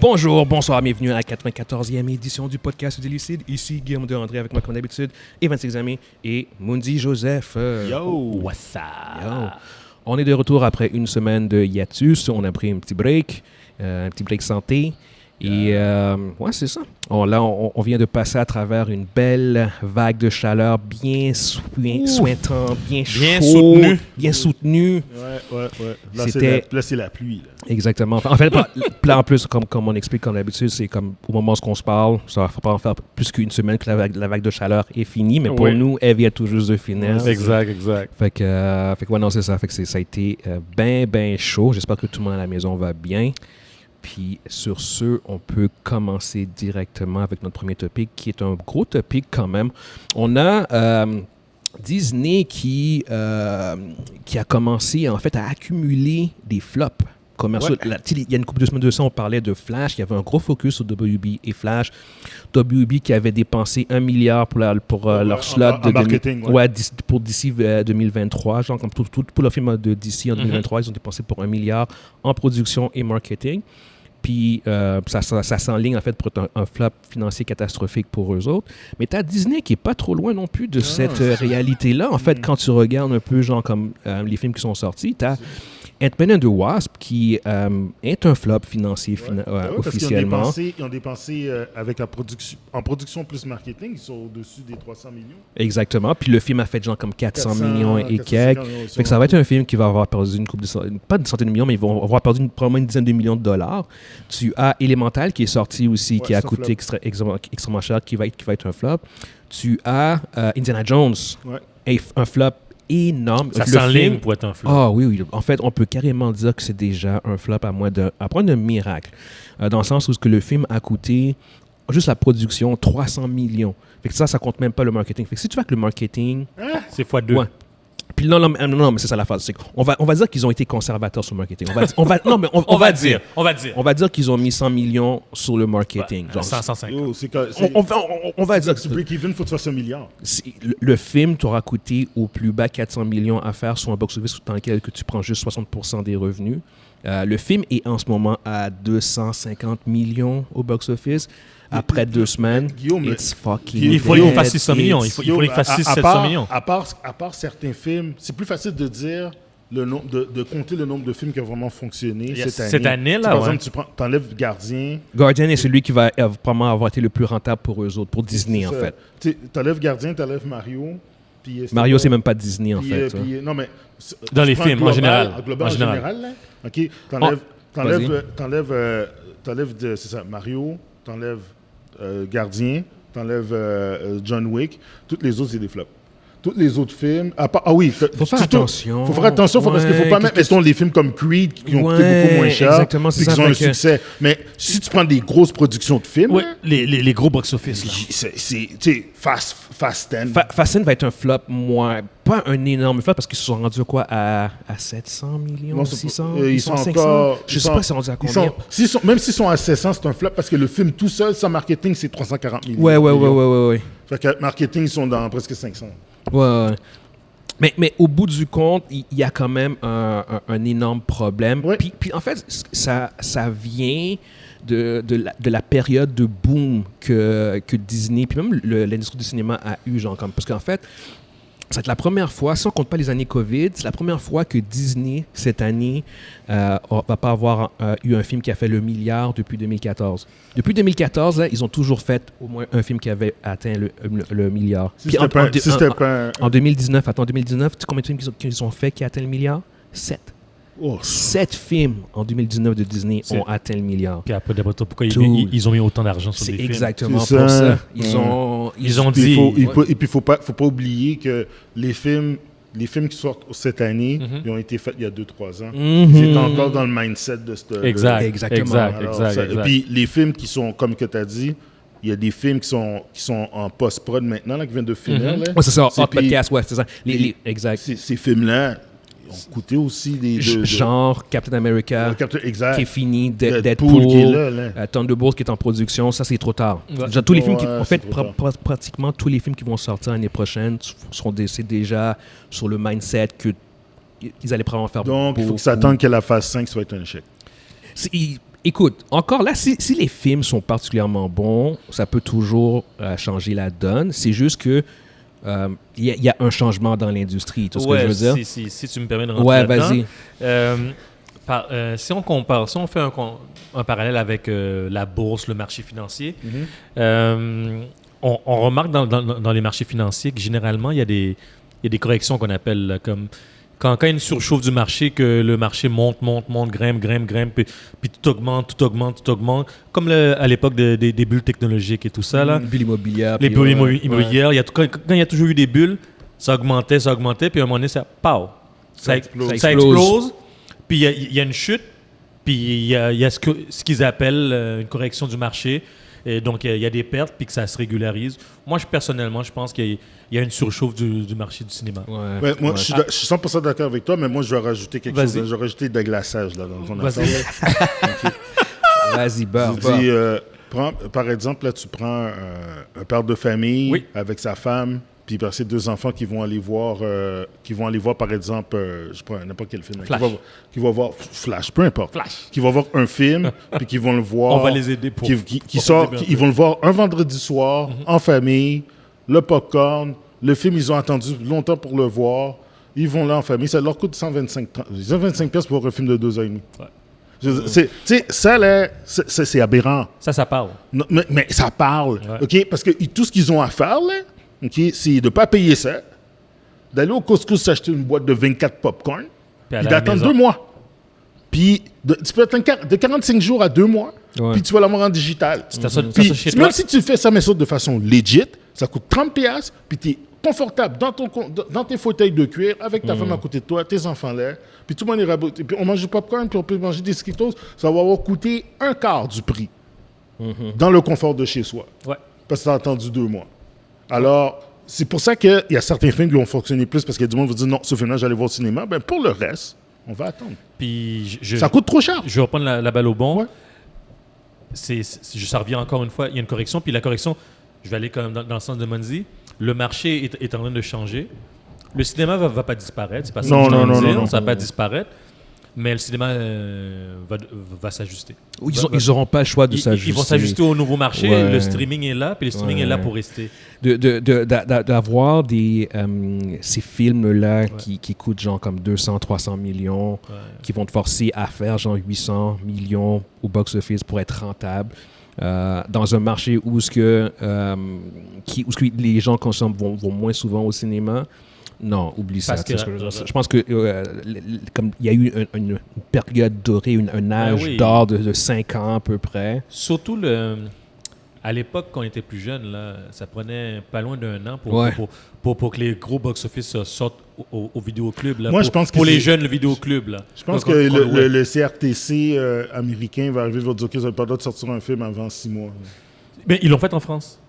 Bonjour, bonsoir, bienvenue à la 94e édition du podcast du Lucide. Ici Guillaume de André avec moi comme d'habitude, et 26 amis et Mundi Joseph. Yo! What's up? Yo. On est de retour après une semaine de hiatus. On a pris un petit break santé. Et ouais, c'est ça. On vient de passer à travers une belle vague de chaleur bien sointante, bien chaude, bien soutenue. Ouais. Là, c'est la pluie. Là. Exactement. En fait, là, en plus, comme on explique comme d'habitude, c'est comme au moment où on se parle, ça va pas en faire plus qu'une semaine que la vague de chaleur est finie, mais pour nous, elle vient tout juste de finir. Exact. Fait que ouais, non, c'est ça. Fait que ça a été bien chaud. J'espère que tout le monde à la maison va bien. Puis sur ce, on peut commencer directement avec notre premier topic, qui est un gros topic quand même. On a Disney qui a commencé en fait à accumuler des flops commerciaux. Ouais. Il y a une couple de semaines de ça, on parlait de Flash. Il y avait un gros focus sur WB et Flash. WB qui avait dépensé 1 milliard pour leur slot de marketing. Pour d'ici 2023. Genre, comme pour leur film de DC en 2023, ils ont dépensé pour 1 milliard en production et marketing. Puis ça s'enligne en fait pour être un flop financier catastrophique pour eux autres. Mais tu as Disney qui est pas trop loin non plus de cette réalité-là. En fait, quand tu regardes un peu genre comme les films qui sont sortis, tu as Ant-Man and the Wasp qui est un flop financier officiellement. Parce qu'ils ont dépensé avec en production plus marketing, ils sont au-dessus des 300 millions. Exactement. Puis le film a fait genre comme 400 millions et quelques. Fait que ça va être un film qui va avoir perdu pas une centaine de millions, mais ils vont avoir perdu probablement une dizaine de millions de dollars. Tu as Elemental qui est sorti aussi, qui a coûté extrêmement cher, qui va être un flop. Tu as Indiana Jones, un flop énorme. Ça s'enligne pour être un flop. Ah oui. En fait, on peut carrément dire que c'est déjà un flop à moins d'un miracle. Dans le sens où le film a coûté, juste la production, 300 millions. Fait que ça compte même pas le marketing. Fait que si tu vas avec le marketing... c'est x2. Ouais. Puis non, mais c'est ça la phase. C'est on va dire qu'ils ont été conservateurs sur le marketing. On va dire qu'ils ont mis 100 millions sur le marketing. Genre, 150. On va dire que tu break-even, il faut que tu fasses 1 milliard. Le film t'aura coûté au plus bas 400 millions à faire sur un box-office dans lequel tu prends juste 60% des revenus. Le film est en ce moment à 250 millions au box-office. Après 2 semaines, Guillaume, it's fucking il faut qu'il fasse 600 millions. Il faut qu'il fasse 700 millions. À part certains films, c'est plus facile de dire de compter le nombre de films qui ont vraiment fonctionné cette année. Là, par exemple, tu enlèves Gardien. Gardien est celui qui va probablement avoir été le plus rentable pour eux autres, pour Disney en fait. Tu enlèves Gardien, tu enlèves Mario. Mario, c'est même pas Disney en fait. Non, mais dans les films, en général. En général, là. OK, t'enlèves c'est ça, Mario, t'enlèves Gardien, t'enlèves John Wick, toutes les autres, c'est des flops. Tous les autres films... faut faire attention. Faut faire attention parce qu'il ne faut pas mettre, mettons, les films comme Creed qui ont coûté beaucoup moins cher et qui ont un succès. Mais si tu prends des grosses productions de films... les gros box-office, là. C'est Fast 10. Fast 10 va être un flop pas un énorme flop parce qu'ils se sont rendus à 700 millions, 600, ils sont 500. encore... Je sais pas s'ils sont rendus à combien. Même s'ils sont à 700, c'est un flop parce que le film tout seul, sans marketing, c'est 340 millions. Ouais. Fait que marketing, ils sont dans presque 500. Ouais. Mais au bout du compte, il y a quand même un énorme problème. Ouais. Puis en fait, ça vient de la période de boom que Disney, puis même l'industrie du cinéma a eu, genre comme... Parce qu'en fait, c'est la première fois, si on ne compte pas les années COVID, c'est la première fois que Disney, cette année, va pas avoir eu un film qui a fait le milliard depuis 2014. Depuis 2014, là, ils ont toujours fait au moins un film qui avait atteint le milliard. En 2019, tu sais combien de films qu'ils ont fait qui a atteint le milliard? 7. 7 films en 2019 de Disney ont atteint le milliard. Puis après, d'après toi, pourquoi ils ont mis autant d'argent sur des films? C'est exactement pour ça. Ils ont dit... Et puis, faut pas oublier que les films qui sortent cette année, ils ont été faits il y a 2-3 ans. Ils étaient encore dans le mindset de ce... Exactement. Et puis, les films qui sont, comme que tu as dit, il y a des films qui sont en post-prod maintenant, là, qui viennent de finir. Ouais, c'est ça. Podcast, ouais, c'est ça. Exact. Ces films-là ont coûté aussi des... genre Captain America, qui est fini, Deadpool qui est là. Thunderbolts qui est en production, ça c'est trop tard. Genre, tous les films en fait, pratiquement tous les films qui vont sortir l'année prochaine c'est déjà sur le mindset qu'ils allaient probablement faire. Donc, il faut qu'ils s'attendent que la phase 5 soit un échec. Écoute, encore là, si les films sont particulièrement bons, ça peut toujours changer la donne. C'est juste que il y a un changement dans l'industrie. Tout ce que je veux dire. Si tu me permets de rentrer là-dedans. Vas-y. Si on compare, si on fait un parallèle avec la bourse, le marché financier, on remarque dans les marchés financiers que généralement, il y a des corrections qu'on appelle là, comme quand il y a une surchauffe du marché, que le marché monte, grimpe, puis tout augmente. Comme à l'époque des bulles technologiques et tout ça. Là. Bulles immobilières. Les bulles immobilières. Quand il y a toujours eu des bulles, ça augmentait, puis à un moment donné, ça explose. Puis il y a une chute, puis il y a ce qu'ils appellent une correction du marché. Et donc, il y a des pertes, puis que ça se régularise. Moi, personnellement, je pense qu'il y a une surchauffe du marché du cinéma. Moi, je suis 100% d'accord avec toi, mais moi, je vais rajouter quelque chose. Je vais rajouter de glaçage là, dans ton affaire. Vas-y, par exemple, là, tu prends un père de famille avec sa femme, puis ses 2 enfants qui vont aller voir, par exemple, je prends n'importe quel film. Qui vont voir Flash, peu importe. Qui vont voir un film, puis qui vont le voir. On va les aider pour. Ils vont le voir un vendredi soir, en famille, le popcorn. Le film, ils ont attendu longtemps pour le voir. Ils vont là en famille. Ça leur coûte 125$ pour voir un film de 2 ans et demi. Ouais. Ça, là, c'est aberrant. Ça parle. Non, mais ça parle. Ouais. OK? Parce que tout ce qu'ils ont à faire, là, okay, c'est de ne pas payer ça, d'aller au Costco s'acheter une boîte de 24 popcorn, puis d'attendre 2 mois. Puis tu peux attendre de 45 jours à 2 mois, puis tu vas l'avoir en digital. Puis même si tu fais ça, mais ça de façon legit, ça coûte 30$, puis tu es confortable dans tes fauteuils de cuir, avec ta femme à côté de toi, tes enfants là, puis tout le monde est raboté. Puis on mange du popcorn, puis on peut manger des Skittles, ça va avoir coûté 1/4 du prix, dans le confort de chez soi. Ouais. Parce que tu as attendu 2 mois. Alors, c'est pour ça qu'il y a certains films qui vont fonctionner plus, parce qu'il y a du monde qui va dire non, ce film-là, j'allais voir au cinéma. Ben, pour le reste, on va attendre. Puis ça coûte trop cher. Je vais reprendre la balle au bon. Ouais. Ça revient encore une fois, il y a une correction. Puis la correction, je vais aller quand même dans le sens de Monzi. Le marché est en train de changer. Le cinéma va pas disparaître. C'est pas ça que je veux dire. Ça va pas disparaître. Mais le cinéma va s'ajuster. Ils n'auront pas le choix de s'ajuster. Ils vont s'ajuster au nouveau marché. Ouais. Le streaming est là, puis le streaming est là pour rester. D'avoir ces films-là qui coûtent genre comme 200-300 millions, qui vont te forcer à faire genre 800 millions au box-office pour être rentable, dans un marché où les gens consomment vont moins souvent au cinéma. Non, oublie ça. Je pense que comme il y a eu une période dorée, un âge d'or de 5 ans à peu près. Surtout à l'époque, quand on était plus jeune, là, ça prenait pas loin d'1 an pour que les gros box-office sortent au vidéoclub. Là, je pense que pour les jeunes, le vidéoclub. Là. Je pense que le CRTC américain va arriver et va dire qu'ils n'ont pas le droit de sortir un film avant 6 mois. Mais ils l'ont fait en France.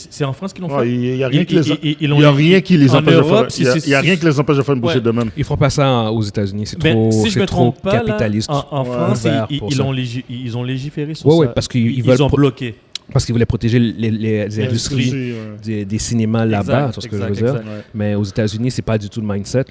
C'est en France qu'ils l'ont fait. Il n'y a rien qui les empêche de faire une bouchée de même. Ils ne feront pas ça aux États-Unis. C'est trop capitaliste. En France, ils ont légiféré sur ça. Oui, parce qu'ils ont bloqué. Parce qu'ils voulaient protéger les industries des cinémas là-bas, c'est ce que je veux dire. Ouais. Mais aux États-Unis, c'est pas du tout le mindset.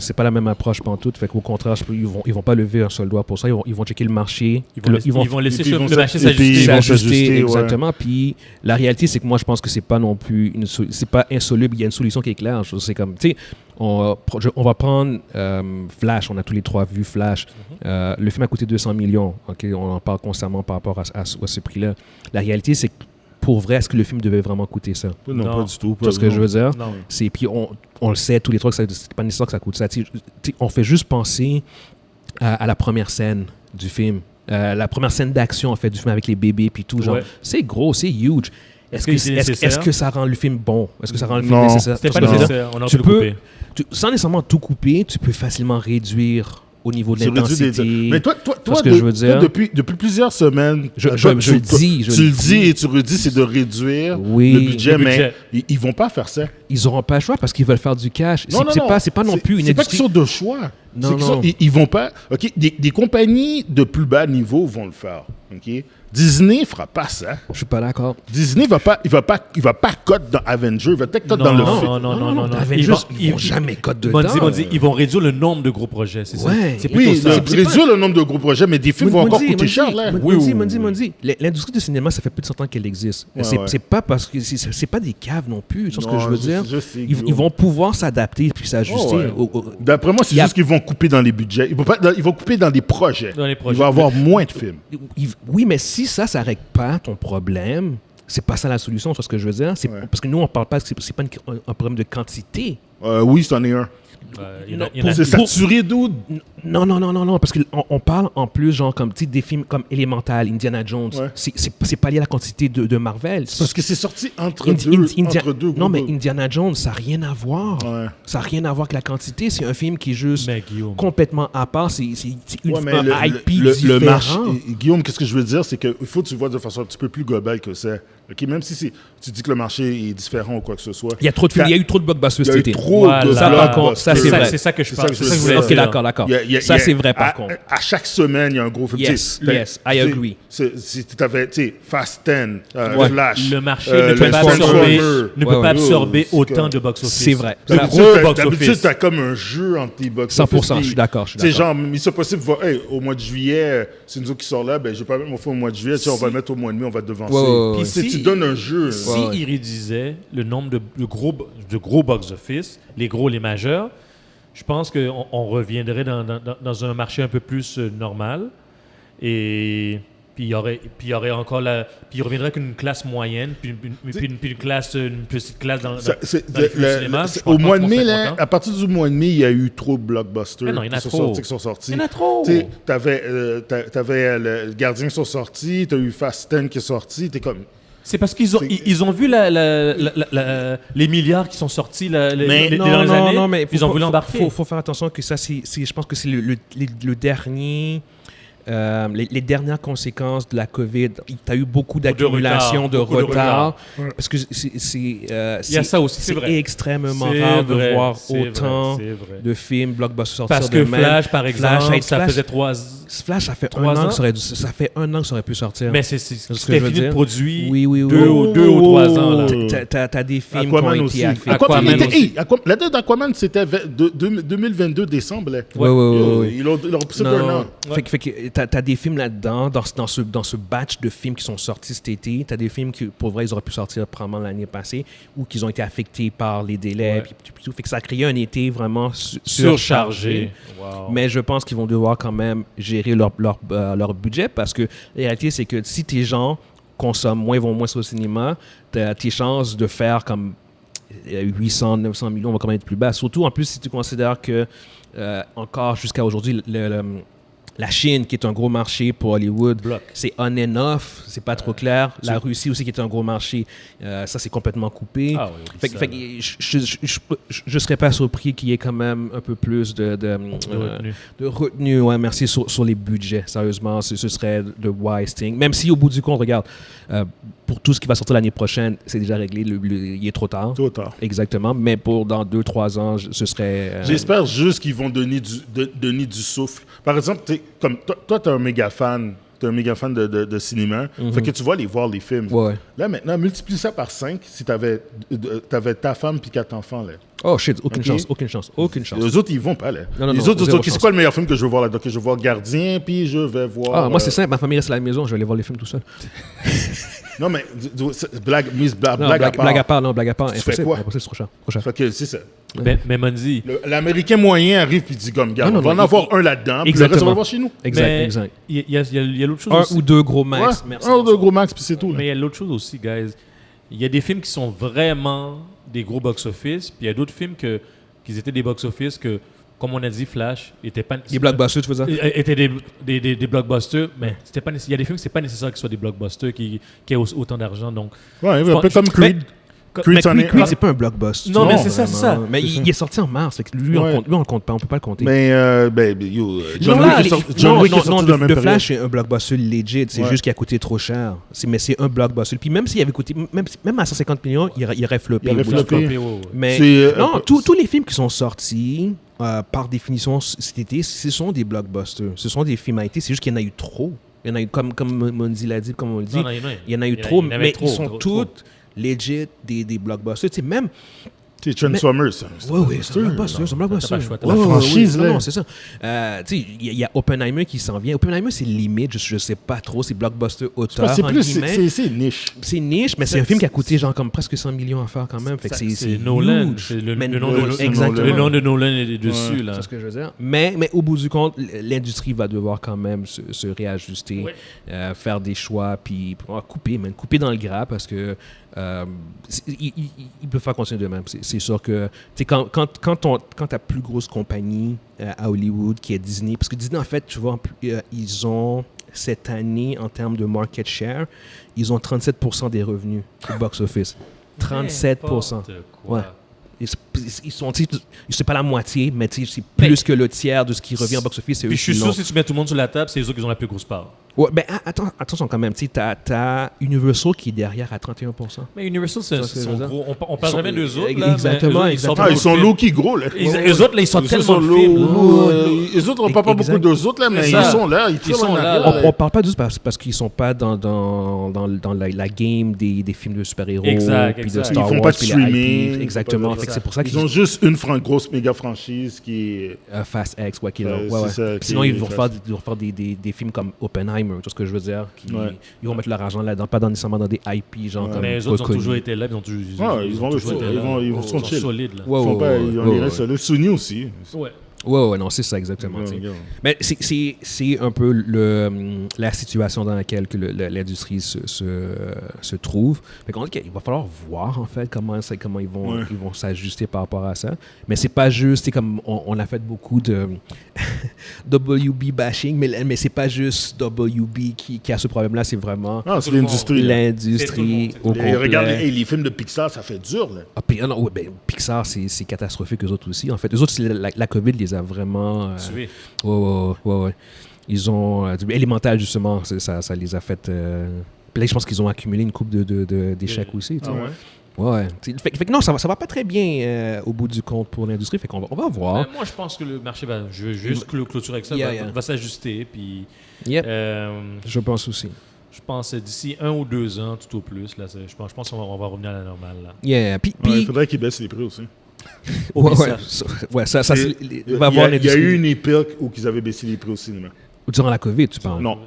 C'est pas la même approche pantoute. Fait qu'au contraire, ils vont pas lever un seul doigt pour ça. Ils vont checker le marché. Ils vont laisser le marché s'ajuster. Exactement. Puis la réalité, c'est que moi, je pense que c'est pas non plus c'est pas insoluble. Il y a une solution qui est claire. C'est comme, tu sais, on va prendre Flash. On a tous les 3 vu Flash. Le film a coûté 200 millions. Okay? On en parle constamment par rapport à ce prix-là. La réalité, c'est que pour vrai, est-ce que le film devait vraiment coûter ça? Non, pas du tout. C'est ce que je veux dire. Puis on le sait, tous les 3, c'est pas nécessaire que ça coûte ça. On fait juste penser à la première scène du film. La première scène d'action, en fait, du film avec les bébés puis tout. Genre, c'est gros, c'est huge. Est-ce que ça rend le film bon? Est-ce que ça rend le film nécessaire? C'était pas nécessaire. On a tout coupé. Sans nécessairement tout couper, tu peux facilement réduire au niveau de l'intensité. Mais toi, ce que je veux dire, depuis plusieurs semaines, tu le dis et tu redis, c'est de réduire le budget, mais ils vont pas faire ça. Ils n'auront pas le choix parce qu'ils veulent faire du cash. C'est pas non plus une industrie. C'est pas qu'ils sont de choix. Ils vont pas. Ok, des compagnies de plus bas niveau vont le faire. Ok, Disney fera pas ça. Je suis pas d'accord. Disney il va pas cote dans Avengers, il va peut-être cote dans le film. Non. Avengers, ils vont jamais cote dedans. Ils vont réduire le nombre de gros projets, c'est ça. C'est plutôt ça. Réduire le nombre de gros projets, mais des films vont encore coûter cher, là. Mondi. L'industrie du cinéma, ça fait plus de 100 ans qu'elle existe. C'est pas parce que c'est pas des caves non plus, c'est ce que je veux dire. Ils vont pouvoir s'adapter puis s'ajuster. D'après moi, c'est juste qu'ils vont couper dans les budgets. Ils vont couper dans des projets. Il va y avoir moins de films. Oui, mais si ça règle pas ton problème, c'est pas ça la solution, c'est ce que je veux dire. Parce que nous, on parle pas, c'est pas un problème de quantité. Oui, c'en est un. C'est saturé d'où? Non, parce qu'on parle en plus, genre, comme des films comme Elemental, Indiana Jones. Ouais. C'est pas lié à la quantité de Marvel. Parce que c'est sorti entre deux. Non, mais Indiana Jones, ça n'a rien à voir. Ouais. Ça n'a rien à voir avec la quantité. C'est un film qui est juste complètement à part. C'est un IP différent. Marché, Guillaume, qu'est-ce que je veux dire? C'est qu'il faut que tu vois de façon un petit peu plus globale que c'est. Okay, même si tu dis que le marché est différent ou quoi que ce soit. Il y a eu trop de blockbusters cet été. Ça, c'est vrai. C'est ça que je parle. Ok, d'accord. Ça, c'est vrai, par contre. À chaque semaine, il y a un gros film. Yes, I agree. Si tu avais, Fast 10, Flash. Le marché ne peut pas absorber autant de box-office. C'est vrai. D'habitude, tu as comme un jeu entre tes box-office. 100%, je suis d'accord. C'est genre, il c'est possible, au mois de juillet, c'est nous autres qui sort là, je vais pas mettre mon film au mois de juillet, on va le mettre au mois de mai, on va te devancer. Puis si tu donnes un jeu. S'ils réduisaient le nombre de gros box-office, les majeurs, je pense qu'on reviendrait dans un marché un peu plus normal. Et puis il y aurait encore puis il reviendrait qu'une classe moyenne, puis une petite classe dans le cinéma. Au mois de mai, à partir du mois de mai, il y a eu trop de blockbusters qui sont sortis. Il y en a trop. T'avais le Gardien qui sont sortis, t'as eu Fast 10 qui est sorti, t'es comme... C'est parce qu'ils ont vu les milliards qui sont sortis dans les années. Non, mais ils ont voulu embarquer. Faut faire attention que ça, je pense que c'est le dernier... les dernières conséquences de la COVID, tu as eu beaucoup d'accumulation, de retard. Parce que il y a ça aussi, c'est vrai. Extrêmement rare de voir autant de films blockbusters sortir parce que Flash, par exemple, ça faisait 3 ans. Flash, ça fait 1 an que ça aurait pu sortir. Mais c'était fini de produit 2 ou 3 ans. T'as des films Aquaman qui ont été Aquaman aussi. La date d'Aquaman, c'était 2022 décembre. Oui. Ils l'ont poussé d'un an. Fait que t'as des films là-dedans, dans ce batch de films qui sont sortis cet été. T'as des films qui, pour vrai, ils auraient pu sortir probablement l'année passée ou qu'ils ont été affectés par les délais. Puis tout. Fait que ça a créé un été vraiment surchargé. Wow. Mais je pense qu'ils vont devoir quand même gérer leur budget parce que la réalité, c'est que si tes gens consomment moins, vont moins sur le cinéma, tes chances de faire comme 800, 900 millions vont quand même être plus basses. Surtout, en plus, si tu considères que encore jusqu'à aujourd'hui, la Chine, qui est un gros marché pour Hollywood, c'est on and off, c'est pas trop clair. La Russie aussi, qui est un gros marché, ça, c'est complètement coupé. Je serais pas surpris qu'il y ait quand même un peu plus de retenue. Ouais, merci, sur les budgets. Sérieusement, ce serait the wise thing. Même si, au bout du compte, regarde, pour tout ce qui va sortir l'année prochaine, c'est déjà réglé. Il est trop tard. Trop tard. Exactement. Mais pour dans 2-3 ans, ce serait... J'espère juste qu'ils vont donner du souffle. Par exemple, comme toi, tu es un méga fan. Tu es un méga fan de cinéma. Fait que tu vas aller voir les films. Ouais. Là, maintenant, multiplie ça par 5 si tu avais ta femme puis 4 enfants. Là. Oh shit, aucune chance. Les autres, ils vont pas. Là. Les autres, c'est quoi le meilleur film que je veux voir là? Donc, je vais voir Gardien, puis je vais voir... moi, c'est simple. Ma famille reste à la maison. Je vais aller voir les films tout seul. Non, mais blague à part. Impossible, c'est trop cher. Fait que c'est ça. Mais Monzi... L'Américain moyen arrive et dit comme, regarde, on va en avoir un là-dedans, puis le reste, on va le voir chez nous. Exact. Il y a l'autre chose aussi. 1 ou 2 gros max. Merci. 1 ou 2 gros max, puis c'est tout. Mais il y a l'autre chose aussi, guys. Il y a des films qui sont vraiment des gros box-office, puis il y a d'autres films qui étaient des box-office que, comme on a dit, Flash était pas... Des blockbusters, tu veux dire? Étaient des blockbusters, mais c'était pas il y a des films que c'est pas nécessaire qu'ils soient des blockbusters qui aient autant d'argent, donc... Ouais, un peu comme Creed. Creed, c'est pas un blockbuster. Non, mais c'est ça. Mais il est sorti en mars. Fait que lui, on le compte pas. On peut pas le compter. Mais, John Wick est sorti dans la même période. Flash est un blockbuster legit. C'est juste qu'il a coûté trop cher. Mais c'est un blockbuster. Puis même s'il avait coûté, même à 150 millions, il aurait floppé. Mais non, tous les films qui sont sortis, par définition, cet été, ce sont des blockbusters. Ce sont des films à été. C'est juste qu'il y en a eu trop. Il y en a eu, comme Mondi l'a dit, comme on le dit, Non, il y en a eu trop, mais ils sont toutes legit des blockbusters. Tu sais, même... C'est Transformers, ça. Oui, c'est un blockbuster. La franchise, là. Non, c'est ça. Tu sais, il y a Oppenheimer qui s'en vient. Oppenheimer, c'est limite, je sais pas trop, c'est blockbuster auteur. C'est niche. C'est niche, mais c'est un film qui a coûté genre comme presque 100 millions à faire quand même. Fait que c'est Nolan. Le nom de Nolan est dessus, là. C'est ce que je veux dire. Mais au bout du compte, l'industrie va devoir quand même se réajuster, faire des choix, puis couper dans le gras parce que ils peuvent faire continuer de même. C'est sûr que quand ta plus grosse compagnie à Hollywood, qui est Disney, parce que Disney, en fait, tu vois, ils ont, cette année, en termes de market share, ils ont 37% des revenus au box-office. 37%. Ouais. Ils sont, c'est pas la moitié, mais c'est plus que le tiers de ce qui revient au box-office. Puis je suis sûr, si tu mets tout le monde sur la table, c'est eux qui ont la plus grosse part. Ouais, ben attention quand même. Tu as Universal qui est derrière à 31%. Mais Universal, c'est gros. On parle jamais d'eux autres. Là, exactement. Ils sont low-key gros. Là. Eux autres, là, ils sont tellement low. Les autres, on parle pas beaucoup d'eux autres, là, mais ils sont là. Ils sont là. On parle pas d'eux parce qu'ils sont pas dans la game des films de super-héros. Exact. Puis de Star Wars. Ils font pas de streaming. Exactement. C'est pour ça qu'ils ont juste une grosse méga franchise qui est... Fast X, sinon, ils vont faire des films comme Oppenheimer, tout ce que je veux dire. Ils vont mettre leur argent là-dedans, pas nécessairement dans des IP, genre comme... Mais les autres ont toujours été là, ils sont solides. Ils restent solides. Sony aussi. Ouais, non, c'est ça exactement. Mais c'est un peu la situation dans laquelle que l'industrie se trouve. Fait qu'on dit qu'il va falloir voir en fait comment ils vont s'ajuster par rapport à ça. Mais c'est pas juste, comme on a fait beaucoup de WB bashing, mais c'est pas juste WB qui a ce problème-là, c'est vraiment c'est l'industrie. L'industrie au complet. Regarde les films de Pixar, ça fait dur là. Pixar c'est catastrophique eux autres aussi. En fait, eux autres, la COVID les a vraiment tués. Ouais. Ils ont Elemental justement, ça les a fait. Puis là, je pense qu'ils ont accumulé une coupe d'échecs aussi. Ouais. Fait que non, ça va pas très bien au bout du compte pour l'industrie. Fait qu'on va voir. Moi, je pense que le marché va juste clôturer avec ça, va s'ajuster. Puis, je pense aussi. Je pense d'ici 1 ou 2 ans, tout au plus. Là, je pense qu'on va revenir à la normale. Là. Il faudrait qu'ils baissent les prix aussi. Ça va avoir il y a eu une époque où ils avaient baissé les prix au cinéma. Durant la COVID, tu parles? Non.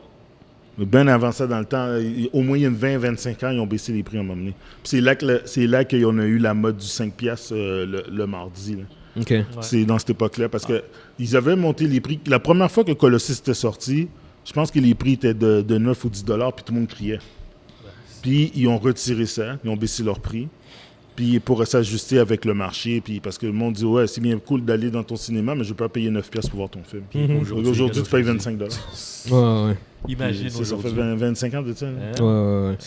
Bien avant ça, dans le temps, au moins il y a 20-25 ans, ils ont baissé les prix à un moment donné. C'est là qu'on a eu la mode du 5$ le mardi. Là. Okay. C'est dans cette époque-là, parce qu'ils avaient monté les prix. La première fois que Colossus était sorti, je pense que les prix étaient de 9 ou 10$, puis tout le monde criait. Puis ils ont retiré ça, ils ont baissé leur prix. Puis pour s'ajuster avec le marché, puis parce que le monde dit c'est bien cool d'aller dans ton cinéma, mais je ne peux pas payer 9$ pour voir ton film. Aujourd'hui, tu payes 25$. Ouais. Imagine ça fait 25 ans de ça. Ouais.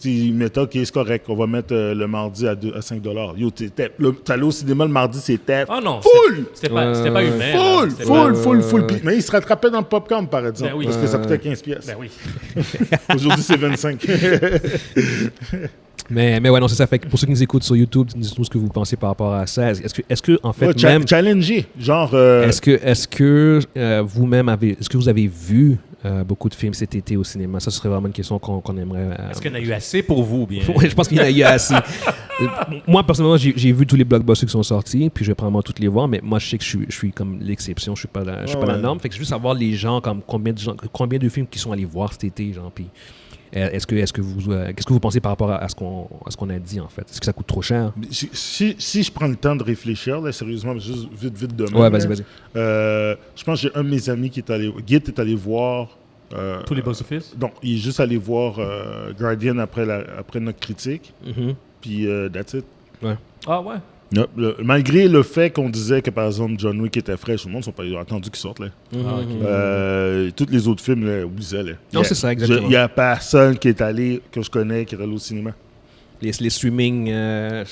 Ils mettent c'est correct, on va mettre le mardi à 5$. Yo, t'allais au cinéma le mardi, c'était full! C'était pas humain. Full. Mais ils se rattrapaient dans le popcorn, par exemple, parce que ça coûtait 15$. Ben oui. Aujourd'hui, c'est 25$. Mais ouais, non, c'est ça. Fait que pour ceux qui nous écoutent sur YouTube, dites-nous ce que vous pensez par rapport à ça. Est-ce que en fait, même... Challenger, genre... Est-ce que vous-même est-ce que vous avez vu beaucoup de films cet été au cinéma? Ça serait vraiment une question qu'on aimerait... Est-ce qu'il y en a eu assez pour vous, bien? Oui, je pense qu'il y en a eu assez. Moi, personnellement, j'ai vu tous les blockbusters qui sont sortis, puis je vais probablement toutes les voir, mais moi, je sais que je suis comme l'exception, je suis pas la norme. Fait que je veux savoir les gens, comme combien de films qui sont allés voir cet été, genre, puis... qu'est-ce que vous pensez par rapport à ce qu'on a dit, en fait? Est-ce que ça coûte trop cher? Si je prends le temps de réfléchir, là, sérieusement, juste vite demain. Ouais, vas-y. Je pense que j'ai un de mes amis Guy est allé voir... tous les box-office? Non, il est juste allé voir Guardian après notre critique. Puis, that's it. Ouais. Ah ouais? Malgré le fait qu'on disait que, par exemple, John Wick était fraîche, tout le monde n'a pas attendu qu'il sorte. Là. Tous les autres films, là, oubliez là. Non, c'est ça, exactement. Il n'y a personne qui est allé, que je connais, qui est allé au cinéma. Les streaming moi,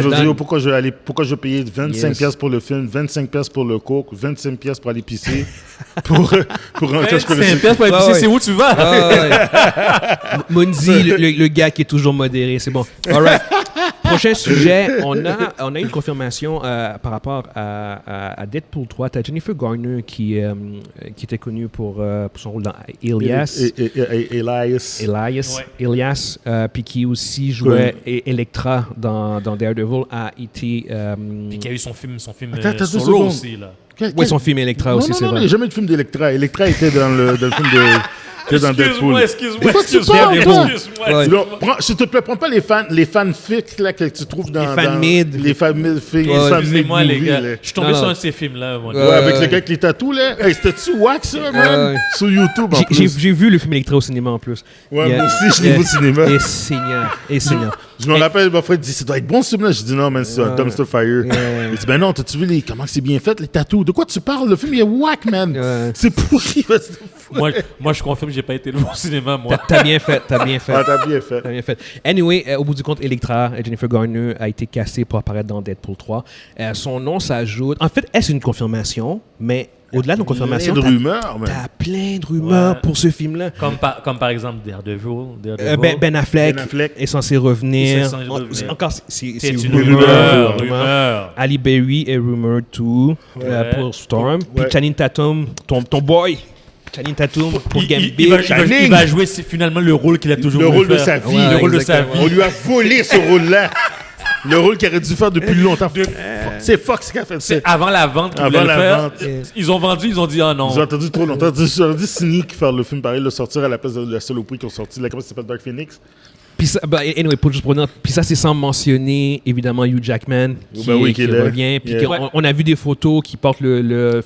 je dis, pourquoi je vais payer 25$ pour le film, 25$ pour le coke, 25$ pour aller pisser, pour un cash pour 25$ pour aller pisser, c'est où tu vas? Mundi, le gars qui est toujours modéré, c'est bon. All right. Prochain sujet, on a une confirmation par rapport à Deadpool 3. T'as Jennifer Garner qui était connue pour son rôle dans Elias. Elias, puis qui aussi jouait Elektra dans Daredevil, a été... Puis qui a eu son film Attends, solo aussi, là. Oui, son film Elektra aussi, c'est vrai. Non, il n'y a jamais de film d'Electra. Electra était dans le film de... Excuse-moi. S'il te plaît, prends pas les fanfics là, que tu trouves dans... Les fan-mid. Les fan-mid. Excusez-moi, les gars. Je suis tombé sur un de ces films-là. Ouais, avec le gars avec les tatous, là. Hey, c'était-tu wax, ça, man? Sur YouTube, en plus. J'ai vu le film Elektra au cinéma, en plus. Ouais, moi aussi, je l'ai vu au cinéma. Et Seigneur. Je me rappelle, ma frère dit, ça doit être bon ce film-là. Je dis, non, man, c'est un dumpster fire. Il dit, ben non, t'as-tu vu comment c'est bien fait, les tatous? De quoi tu parles? Le film, il est whack, man. C'est pourri. Moi, je confirme, j'ai pas été le au cinéma, moi. T'as bien fait. T'as bien fait. Anyway, au bout du compte, Elektra, Jennifer Garner, a été cassée pour apparaître dans Deadpool 3. Son nom s'ajoute... En fait, est-ce une confirmation? Mais au-delà de la confirmation, t'as plein de rumeurs pour ce film-là. Comme par exemple Daredevil. Ben Affleck est censé revenir. Encore, c'est une rumeur. Ali Berry est rumeur too pour Storm. Puis Channing Tatum, ton boy. Channing Tatum pour Gambit. Il va jouer finalement le rôle qu'il a toujours voulu faire. Le rôle de sa vie. Le rôle de sa vie. On lui a volé ce rôle-là. Le rôle qu'il aurait dû faire depuis longtemps. C'est Fox qui a fait ça. Avant la vente qu'ils voulaient le faire. Ils ont vendu, ils ont dit non. Ils ont attendu trop longtemps. Ils ont dit cynique faire le film pareil, le sortir à la place de la saloperie qu'ils ont sorti. Comment ça s'appelle, Dark Phoenix? Puis ça, anyway, pour juste revenir, puis ça c'est sans mentionner évidemment Hugh Jackman qui revient. Puis on a vu des photos qui portent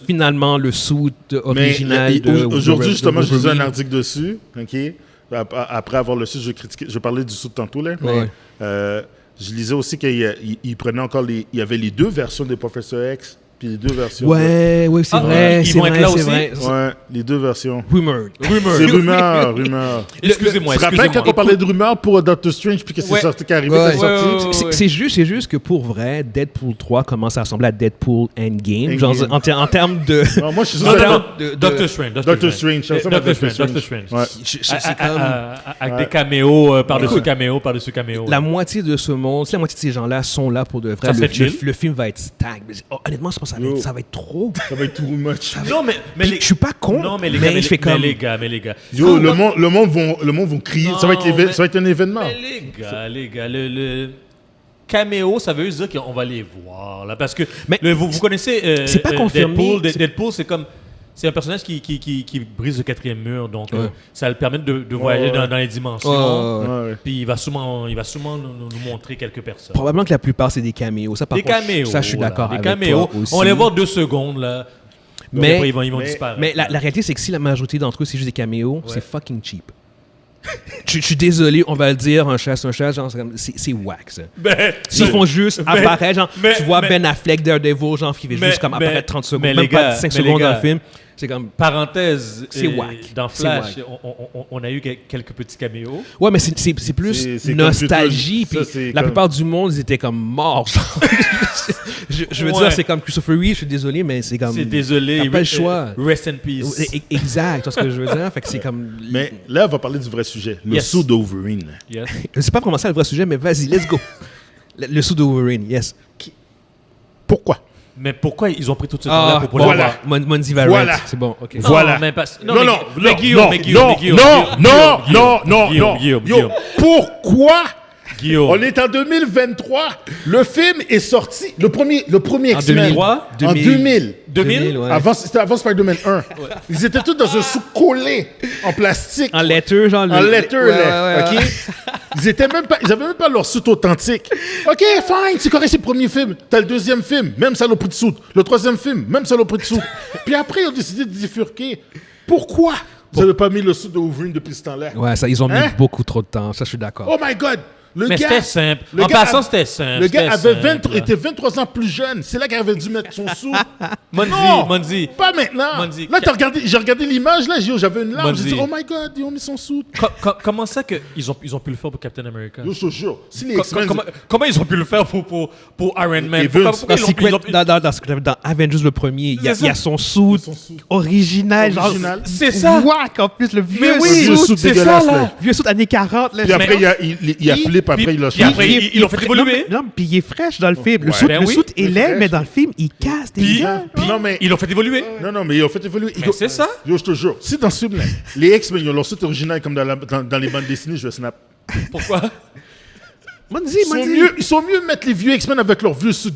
finalement le suit original. Aujourd'hui justement, je lisais un article dessus, ok. Après avoir le suit, je parlais du suit tantôt là. Ouais. Je lisais aussi qu'il prenait encore il y avait les deux versions de Professor X. Puis les deux versions. Ouais, c'est vrai. Ils vont être là aussi. Ouais, les deux versions. Rumor. C'est rumeur. Excusez-moi. Tu te rappelles quand on parlait de rumeurs pour Doctor Strange puis que c'est sorti, qui arrivé, c'est juste que pour vrai, Deadpool 3 commence à ressembler à Deadpool Endgame. Genre en termes de. Non, moi je suis sûr. Doctor Strange. Doctor Strange. Avec des caméos par-dessus caméos. La moitié de ce monde, la moitié de ces gens-là sont là pour de vrai. Le film va être stag. Honnêtement, je pense que ça va être trop. Ça va être too much. Non, mais je suis pas con. Non, mais les gars. Yo, le monde vont crier. Ça va être un événement. Mais les gars, le caméo, ça veut dire qu'on va les voir là, parce que vous connaissez. C'est pas confirmé. Deadpool, c'est un personnage qui brise le quatrième mur, donc ça le permet de voyager dans les dimensions. Puis il va sûrement nous montrer quelques personnes. Probablement que la plupart, c'est des caméos. Ça, je suis d'accord avec toi aussi. On les voit 2 secondes, là. Mais après, ils vont disparaître. Mais la réalité, c'est que si la majorité d'entre eux, c'est juste des caméos, c'est fucking cheap. Je suis désolé, on va le dire, un chat, genre, c'est whack, ça. S'ils font juste apparaître, genre, tu vois Ben Affleck, Daredevil, genre, qui fait juste comme apparaître 30 secondes, même pas 5 secondes dans le film. C'est comme... Parenthèse, c'est whack. Dans Flash, on a eu quelques petits caméos. Ouais, mais c'est plus nostalgie. Puis la plupart du monde, ils étaient comme morts. je veux dire, c'est comme Christopher Reeve, je suis désolé, mais c'est comme... C'est désolé. T'as pas le choix. Rest in peace. Exact, c'est ce que je veux dire. Fait que c'est comme... Mais là, on va parler du vrai sujet. Le saut d'Overeen. C'est pas vraiment ça le vrai sujet, mais vas-y, let's go. Le saut d'Overeen, yes. Pourquoi? Mais pourquoi ils ont pris tout ce temps-là pour voilà. Monzi va voilà. C'est bon, ok. Voilà. Non, Guillaume. Pourquoi? Guillaume. On est en 2023. Le film est sorti. Le premier X-Men. En 2000. 2000? Ouais. C'était avant Spider-Man 1. Ouais. Ils étaient tous dans un sou collé en plastique. En letter, genre. En letter, là. OK? Ils avaient même pas leur soute authentique. OK, fine, c'est correct, c'est le premier film. T'as le deuxième film, même saloperie de soute. Le troisième film, même saloperie de soute. Puis après, ils ont décidé de bifurquer. Pourquoi vous n'avez pas mis le soute de Wolverine depuis ce temps-là? Ouais, ça, ils ont mis beaucoup trop de temps. Ça, je suis d'accord. Oh my God! C'était simple. En passant, c'était simple. Le gars était 23 ans plus jeune. C'est là qu'il avait dû mettre son sou. Monzi. Pas maintenant. Monzi. Là, j'ai regardé l'image, là, j'avais une larme. J'ai dit, oh my God, ils ont mis son sou. Comment ça qu'ils ont pu le faire pour Captain America? Je te jure. Comment ils ont pu le faire pour Iron Man? Dans Avengers le premier, il y a son sou original. C'est ça. Wack, en plus, le vieux soute dégueulasse. Vieux soute années 40. Puis après, il a flippé puis après, il l'a Puis après, changé. ils l'ont fait évoluer. Non, puis il est fraîche dans le film. Le Ouais. suit, Ben le oui, suit est il est laid, fraîche. mais dans le film, il casse des Puis, gars. Non, mais... ils l'ont fait évoluer. Non, mais ils ont fait évoluer. Mais c'est ça. Yo, je te jure, si dans ce film-là, les X-Men, ils ont leur suite original comme dans les bandes dessinées, je vais snap. Pourquoi? Ils sont mieux de mettre les vieux X-Men avec leurs vieux suits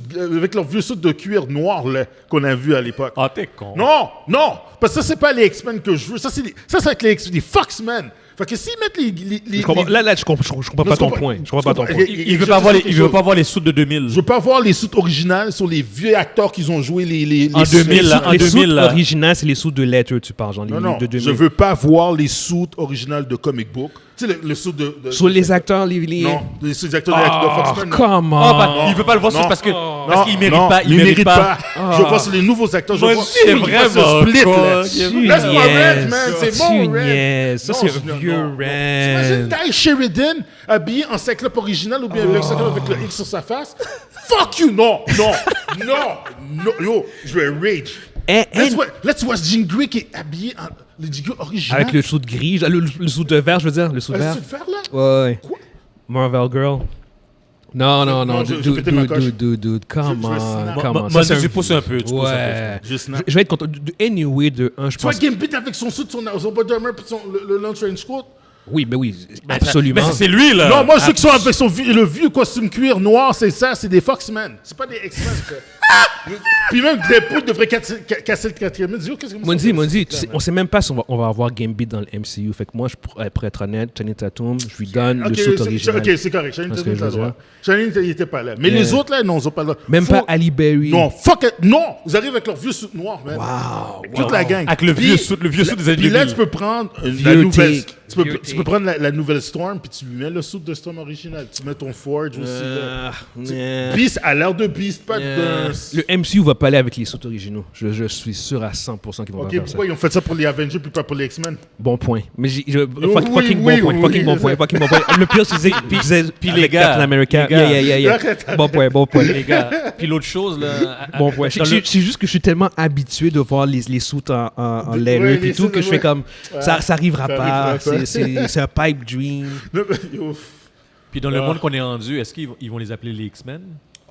de cuir noir là, qu'on a vu à l'époque. Ah, t'es con. Non, parce que ça, c'est pas les X-Men que je veux. Ça va être les Foxmen. Fait que s'ils mettent les Je comprends, là, je comprends pas ton point. Je comprends pas ton point. Il veut pas voir les soutes de 2000. Je veux pas voir les suits originales sur les vieux acteurs qu'ils ont joué En 2000, là. En Les 2000, suits là. originaux, c'est les sous de Letter, tu parles, genre les Non, de 2000. je veux pas voir les suits originales de comic book. Tu sais, le suit de... Sur les acteurs, les... Non, les acteurs de Foxmen. non. Come Ah, bah, on. il veut pas le voir Non. parce qu'il Non, mérite non, pas. il mérite pas. Je vois sur les nouveaux acteurs. Je Moi vois aussi, c'est vraiment split, con. là. Tu Laisse-moi niaises. Red, man. C'est Tu bon, Red. niaises. Ça, Non, c'est je- un vieux non. T'imagines Red. Ty Sheridan habillé en cyclope original ou bien avec le X sur sa face? Fuck you! Non! Yo, je vais rage. Let's watch Jean Grey qui est habillé en le Jean Grey original. Avec le sou de gris, le sou de vert, je veux dire, le sou de vert. Tu faire là? Ouais. Quoi? Marvel Girl. Non, Non, je pétais ma coche. dude, come Je vais on, snap. come on. Moi, Ça, c'est je un- pousse un peu. tu pousses un peu. Ouais. Je snap. Je vais être content. Anyway, de un, je Tu vois pense. Gambit avec son suit, son body armor puis le long range coat? Oui, mais oui, absolument. Mais c'est lui, là. Non, moi, ceux qui sont avec le vieux costume cuir noir, c'est ça, c'est des Foxmen. C'est pas des X-Men, ça. Puis même Deadpool devrait casser le quatrième. Dis, qu'est-ce que vous Mondi, on sait même pas si on va avoir Gambit dans le MCU. Fait que moi, pour être honnête, Channing Tatum, je lui donne le saut original. Ok, c'est correct. Channing Parce Tatum, que je t'as veux le droit. dire. Channing, il était pas là. Mais Yeah. les autres, là, non, ils ont pas le droit. Même Faut- pas Ali Berry. Non, fuck it. Non, ils arrivent avec leur vieux suit noir, man. Wow. Toute la gang. Avec le vieux suit des années Puis là, 2000. tu peux prendre la Vieux nouvelle. take. Tu Vieux peux prendre la nouvelle Storm, puis tu lui mets le suit de Storm original. Tu mets ton Forge aussi. là. Beast a l'air de Beast, pas de. Le MCU va pas aller avec les sauts originaux. Je suis sûr à 100% qu'ils vont pas Ok, faire ça. pourquoi ils ont fait ça pour les Avengers puis pas pour les X-Men? Bon point. Mais oui, fucking oui, bon point. oui, Fucking bon oui, point. c'est- Fucking bon point. Le pire, c'est puis les gars, Captain America. les gars. Yeah. Bon point. Les gars. Puis l'autre chose, là. Bon point. C'est juste que je suis tellement habitué de voir les suits en leather Ouais, puis les tout suits, que je fais ouais. comme ça arrivera Ça pas. arrivera pas. C'est un pipe dream. Yo. Puis dans le monde qu'on est rendu, est-ce qu'ils vont les appeler les X-Men?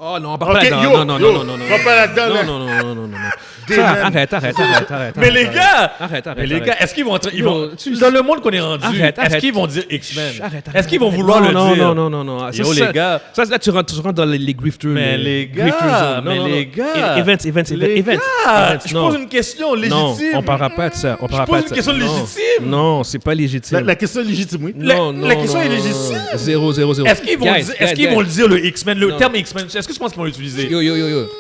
Oh non, on Ok, parle pas là-dedans. yo, Non. va pas là-dedans, là. Non. Des Ça, mêmes. Arrête. Mais les gars! Arrête. Mais les gars, est-ce qu'ils vont... Yo, Dans le monde qu'on est rendu, Arrête. est-ce qu'ils vont dire X-Men? Arrête. Est-ce qu'ils vont vouloir le dire? Non. Yo, Ça, les gars. Ça, là, tu rentres dans les grifters. Mais les gars, les gars. Events. Les gars, je pose une question légitime. Non, on parlera pas de ça. On parlera pose pas de une ça. question Non. légitime. Non, c'est pas légitime. La question est légitime, oui. La question est légitime. 0. Est-ce qu'ils vont le dire, le X-Men, le Non. terme X-Men? Est-ce que tu penses qu'ils vont l'utiliser? Yo.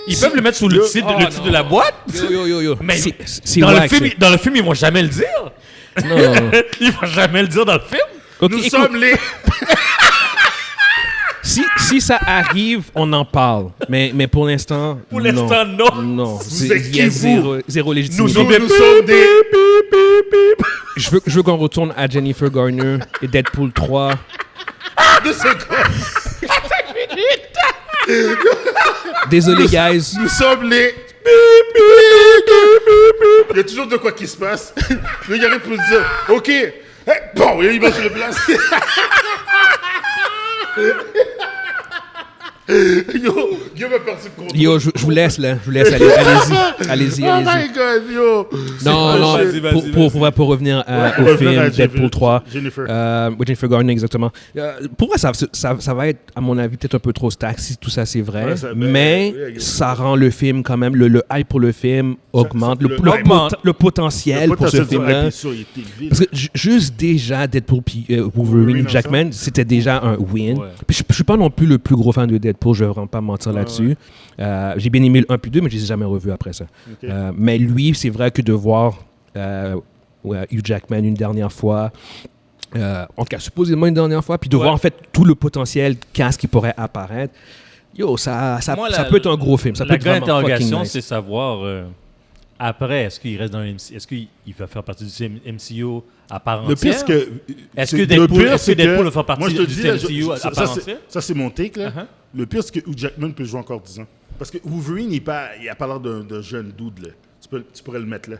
Ils peuvent le mettre sous le titre de la boîte? Yo. Mais C'est dans le wack, film, ils vont jamais le dire. ça. Non. Ils vont jamais le dire dans le film. Ok, Nous écoute, sommes les... si ça arrive, on en parle. Mais pour l'instant, Pour l'instant, non. Non. êtes Il y a qui, vous? zéro Nous légitimité. sommes des... Je veux qu'on retourne à Jennifer Garner et Deadpool 3. 2 secondes. Désolé, guys. Nous sommes les... Il y a toujours de quoi qui se passe. Mais il y a rien pour le dire. OK. Bon, il va sur le place. Yo, Guillaume a perdu le contrôle. Yo, je vous laisse là. Allez-y. Oh my God, yo. Non, Vas-y. pour revenir au revenir film à Deadpool 3. Jennifer. Oui, Jennifer Garner, exactement. Pour moi, ça va être, à mon avis, peut-être un peu trop stack si tout ça c'est vrai. Ouais, ça- mais oui, ça rend le film quand même, le hype pour le film augmente. ça- Le potentiel pour ce film-là. Parce que juste déjà, Deadpool puis Wolverine, Jackman, c'était déjà un win. Ouais. Puis je suis pas non plus le plus gros fan de Deadpool, je vais vraiment pas mentir là-dessus. J'ai bien aimé le 1 puis 2, mais je les ai jamais revus après ça. Mais lui, c'est vrai que de voir Hugh Jackman une dernière fois, en tout cas supposément une dernière fois, puis de voir en fait tout le potentiel casque qui pourrait apparaître, yo, ça peut être un gros film. Ça peut La être grande vraiment interrogation, fucking nice. c'est savoir après, est-ce qu'il reste dans le MCU? Est-ce qu'il va faire partie du MCU à part Le pire, entière? c'est que... Est-ce que le Deadpool, pire, c'est que- va faire partie moi, je te du dis, là, MCU à part entière? ça, c'est mon take, là. Uh-huh. Le pire, c'est que Hugh Jackman peut jouer encore 10 ans. Parce que Wolverine, il a pas l'air d'un jeune dude, là. Tu pourrais le mettre là.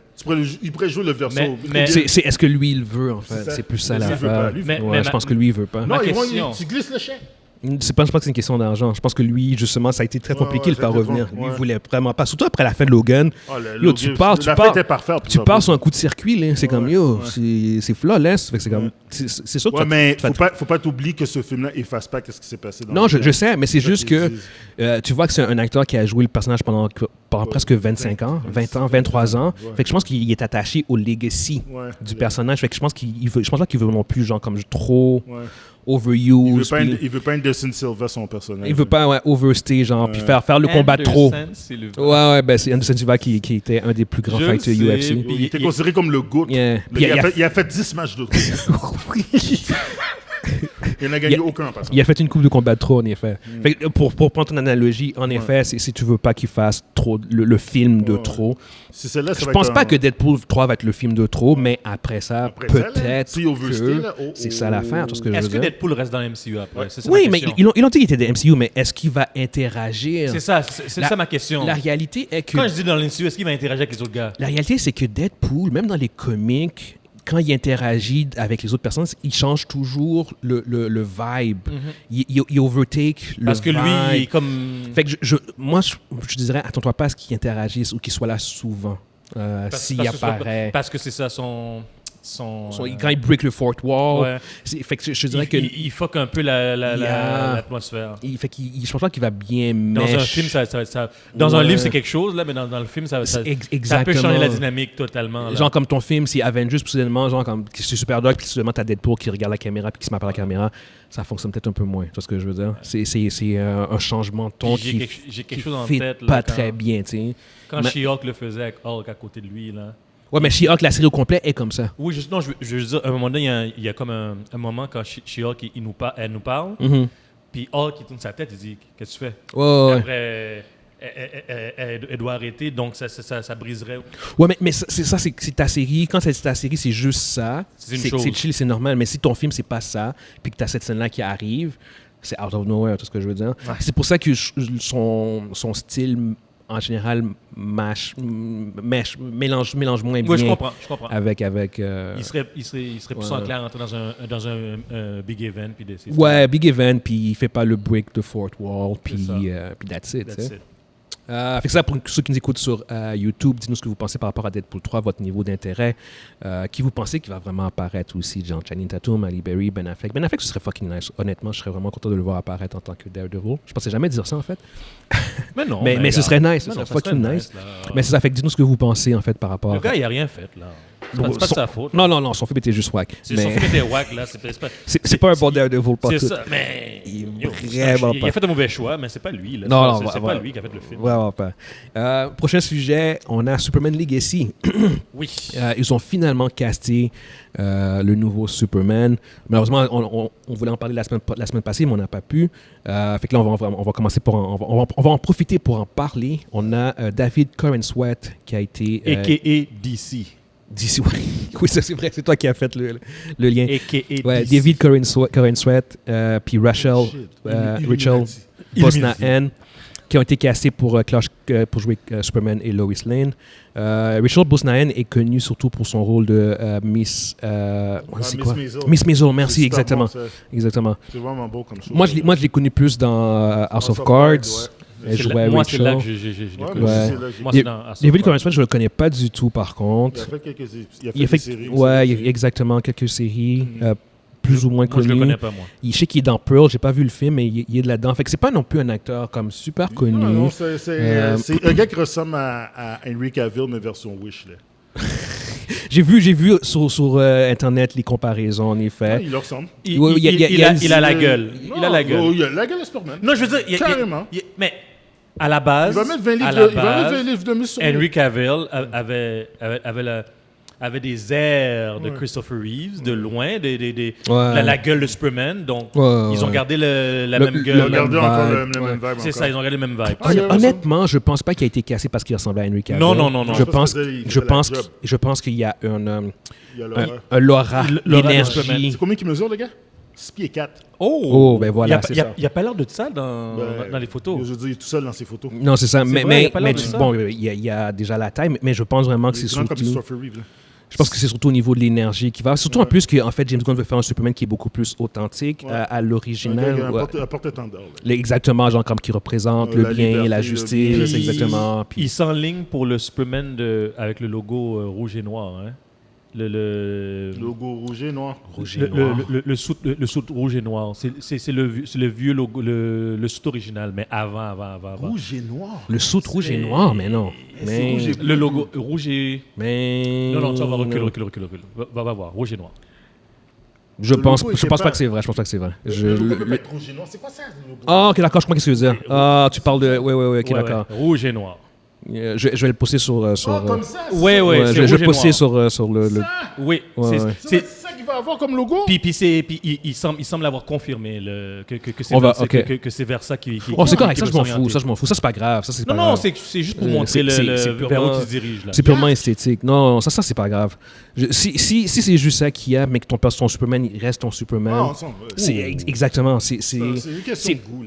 Il pourrait jouer le verso. Mais- Est-ce que lui, il veut, en fait? C'est ça. C'est plus ça Lui, il veut pas, l'affaire. lui, il veut Ouais, pas. je pense que lui, il veut pas. Non, Ma ils vont, question. tu glisses le chien. Je pense pas que c'est une question d'argent. Je pense que lui, justement, ça a été très compliqué de le faire revenir. Lui, il voulait vraiment pas. Surtout après la fin de Logan. Yo, tu pars sur un coup de circuit, là. C'est comme, c'est flawless. Fait que c'est sûr que mais faut pas t'oublier que ce film-là efface pas ce qui s'est passé dans Non, je sais, mais c'est juste que tu vois que c'est un acteur qui a joué le personnage pendant presque 25 ans, 20 ans, 23 ans. Fait que je pense qu'il est attaché au legacy du personnage. Fait que je pense pas qu'il veut non plus, genre, comme trop overuse. Il veut pas Anderson Silva, son personnage. Il veut pas overstay, genre, puis faire le combat trop. Ben c'est Anderson Silva qui était un des plus grands fighters UFC. Il était considéré comme le GOAT. Il a fait 10 matchs de Il n'a gagné aucun en passant. Il a fait une coupe de combat de trop, en effet. Fait que pour prendre ton analogie, en effet, si tu veux pas qu'il fasse trop le film de trop. Je pense pas que Deadpool 3 va être le film de trop, mais après ça, peut-être que c'est ça l'affaire. Est-ce que Deadpool reste dans le MCU après? Oui, mais ils ont dit qu'il était dans le MCU, mais est-ce qu'il va interagir? C'est ça ma question. La réalité est que... Quand je dis dans le MCU, est-ce qu'il va interagir avec les autres gars? La réalité, c'est que Deadpool, même dans les comics, quand il interagit avec les autres personnes, il change toujours le vibe. Il overtake le vibe. Parce que lui, il est comme... Fait que moi, je dirais, attends-toi pas à ce qu'il interagisse ou qu'il soit là souvent. S'il apparaît... Parce que c'est ça son quand il break le fourth wall. Fait que je dirais il fuck un peu l'atmosphère. Je pense pas qu'il va bien dans un film, dans un livre, c'est quelque chose, là, mais dans le film, ça peut changer la dynamique totalement. Là. Genre comme ton film, c'est Avengers, soudainement, genre comme c'est super dark, puis soudainement, t'as Deadpool qui regarde la caméra, puis qui se met par la caméra. Ça fonctionne peut-être un peu moins. Tu vois ce que je veux dire? C'est un changement de ton qui fit pas très bien, tu sais. Quand She-Hulk le faisait avec Hulk à côté de lui, là. Ouais, mais She-Hulk, la série au complet est comme ça. Oui, je veux dire, à un moment donné, il y a comme un moment quand She-Hulk, elle nous parle, puis Hulk, il tourne sa tête, il dit « Qu'est-ce que tu fais? » Après, elle doit arrêter, donc ça briserait. Ouais, mais c'est ta série. Quand c'est ta série, c'est juste ça. C'est chill, c'est normal. Mais si ton film, c'est pas ça, puis que tu as cette scène-là qui arrive, c'est out of nowhere, tout ce que je veux dire. Ouais. C'est pour ça que son style... en général, mélange moins bien. Oui, je comprends. Avec il serait plus enclin à entrer dans un big event. Puis big event, puis il fait pas le break de fourth wall, puis that's it. Fait que ça, pour ceux qui nous écoutent sur YouTube, dites-nous ce que vous pensez par rapport à Deadpool 3, votre niveau d'intérêt. Qui vous pensez qu'il va vraiment apparaître aussi, genre Channing Tatum, Halle Berry, Ben Affleck. Ben Affleck, ce serait fucking nice. Honnêtement, je serais vraiment content de le voir apparaître en tant que Daredevil. Je pensais jamais dire ça, en fait. Mais non. mais ce serait nice. Ce serait fucking nice. Mais c'est ça. Fait que dites-nous ce que vous pensez, en fait, par rapport... Le gars, il a rien fait, là. C'est pas de sa faute. Non, son film était juste whack. Son film était whack, là. C'est pas un bon Daredevil, pas tout. C'est ça, mais... Il a fait un mauvais choix, mais c'est pas lui, là. Non, c'est pas lui qui a fait le film. Vraiment pas. Prochain sujet, on a Superman Legacy. Oui. Ils ont finalement casté le nouveau Superman. Malheureusement, on voulait en parler la semaine passée, mais on n'a pas pu. Fait que là, on va commencer on va en profiter pour en parler. On a David Corenswet qui a été... A.K.A. DC. DC, oui, ça c'est vrai, c'est toi qui as fait le lien. A.K.A. David Corenswet, puis Rachel Brosnahan, qui ont été castés pour jouer Superman et Lois Lane. Rachel Brosnahan est connue surtout pour son rôle de Miss Maisel, merci, exactement. Bon, exactement. C'est vraiment beau comme ça. Moi, je l'ai connue plus dans House of Cards. Elle jouait moi, Rachel. c'est là que j'ai David Corenswet, je ne le connais pas du tout, par contre. Il a fait des séries. Ouais, exactement, quelques séries. Plus ou moins connu. Moi, je le connais pas, moi. Je sais qu'il est dans Pearl, j'ai pas vu le film, mais il est là-dedans. Fait que c'est pas non plus un acteur comme super connu. Non, c'est un gars qui ressemble à Henry Cavill, mais version Wish, là. J'ai vu sur Internet les comparaisons, en effet. Il leur ressemble. Il a la gueule. Il a la gueule. Il a la gueule de Superman. Non, je veux dire... Carrément. Mais à la base... Il va mettre 20 livres de mise sur Henry Cavill avait des airs de Christopher Reeves, de loin, la gueule de Superman. Donc, ils ont gardé la même gueule. Ils ont gardé encore le même vibe. C'est ça, ils ont gardé le même vibe. Honnêtement, je pense pas qu'il a été cassé parce qu'il ressemblait à Henry Cavill. Non. Je pense qu'il y a un l'aura, l'énergie. C'est combien qu'il mesure, le gars? 6 pieds 4. Oh, ben voilà, c'est ça. Il n'y a pas l'air de ça dans les photos. Je veux dire, il est tout seul dans ses photos. Non, c'est ça. Mais bon, il y a déjà la taille, mais je pense vraiment que c'est surtout... comme Christopher Reeve, là. Je pense que c'est surtout au niveau de l'énergie qui va. Surtout en plus qu'en fait, James Gunn veut faire un Superman qui est beaucoup plus authentique à l'original. Un porte-étendard. Exactement, genre comme qui représente le bien, liberté, la justice, exactement. Il s'enligne pour le Superman avec le logo rouge et noir. Hein? Le logo rouge et noir. Le soute rouge et noir. C'est le vieux logo, le soute original, mais avant. Rouge et noir. Le soute rouge et noir, mais non. Mais... Le logo rouge et... Mais... Non, ça va, recule. Va voir, rouge et noir. Je pense pas que c'est vrai. Je pense pas que c'est vrai. Rouge et noir, c'est quoi ça? Ah, ok, d'accord, je crois que c'est ce que tu veux dire. Ah, tu parles de... Oui, ok, d'accord. Rouge et noir. Je vais le poster sur... comme ça? Oui, je vais le poster sur le... Oui, c'est ça qu'il va avoir comme logo? Puis il semble avoir confirmé que c'est vers ça qu'il... Oh, c'est correct, ça je m'en fous. Ça, c'est pas grave. Non, c'est juste pour montrer vers où il se dirige. C'est purement esthétique. Non, ça c'est pas grave. Si c'est juste ça qu'il y a, mais que ton Superman, il reste ton Superman... C'est exactement... C'est une question de goût.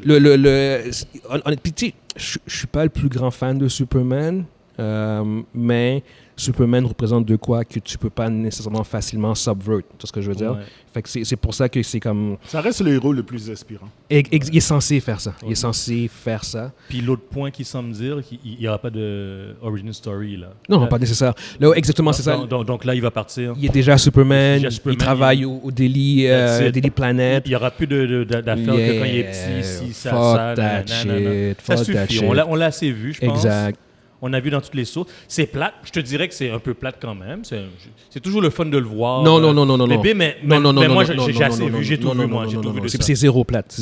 Puis je suis pas le plus grand fan de Superman, mais Superman représente de quoi que tu peux pas nécessairement facilement subvert, tu vois ce que je veux dire? Fait que c'est pour ça que c'est comme... Ça reste le héros le plus inspirant. Il est censé faire ça. Puis l'autre point qui semble dire qu'il n'y aura pas de origin story, là. Non, pas nécessaire. Là, exactement, c'est ça. Donc là, il va partir. Il est déjà Superman, il travaille au Daily Planet. Il n'y aura plus d'affaires que quand il est petit, ça, fuck that shit. Ça suffit. On l'a assez vu, je pense. Exact. On a vu dans toutes les sources. C'est plate. Je te dirais que c'est un peu plate quand même. C'est toujours le fun de le voir. Non. Mais moi, j'ai assez vu. J'ai tout vu, moi. J'ai tout vu de ça. C'est zéro plate.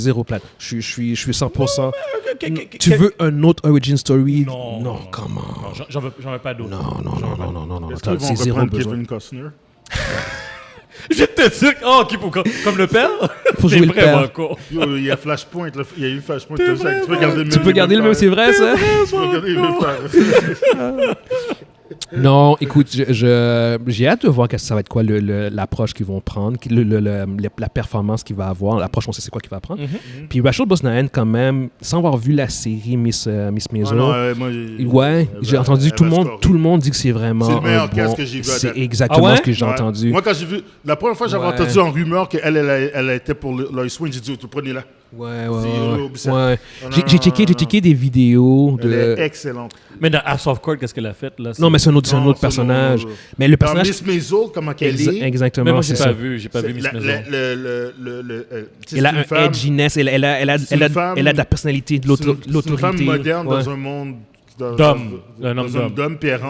Je suis 100%. Tu veux un autre origin story? Non, comment? J'en veux pas d'autres. Non. Est-ce qu'ils vont reprendre Kevin Costner? Je te dire, comme le père? Faut jouer le père. Il y a Flashpoint, il y a eu Flashpoint. Tu peux garder le même, c'est vrai ça? Tu peux garder le même. Non, écoute, j'ai hâte de voir que ça va être quoi l'approche qu'ils vont prendre, la performance qu'il va avoir. L'approche, on sait c'est quoi qu'il va prendre. Puis Rachel Brosnahan, quand même, sans avoir vu la série Miss Maisel, j'ai entendu tout le monde dit que c'est vraiment c'est le meilleur cast que j'ai vu. C'est exactement ce que j'ai entendu. Moi, quand j'ai vu, la première fois j'avais entendu en rumeur qu'elle était pour Lois Lane, j'ai dit, prenez-la. Ouais. J'ai checké des vidéos de... Elle est excellente. Mais dans House of Cards, qu'est-ce qu'elle a fait là? Non, mais c'est un autre personnage. Mais le personnage... Miss Maisel, comment qu'elle est. Exactement, mais moi, c'est j'ai ça. pas vu Miss Maisel. Elle a un edginess, elle a de la personnalité, de l'autorité. C'est une femme moderne dans un monde... d'homme, puis elle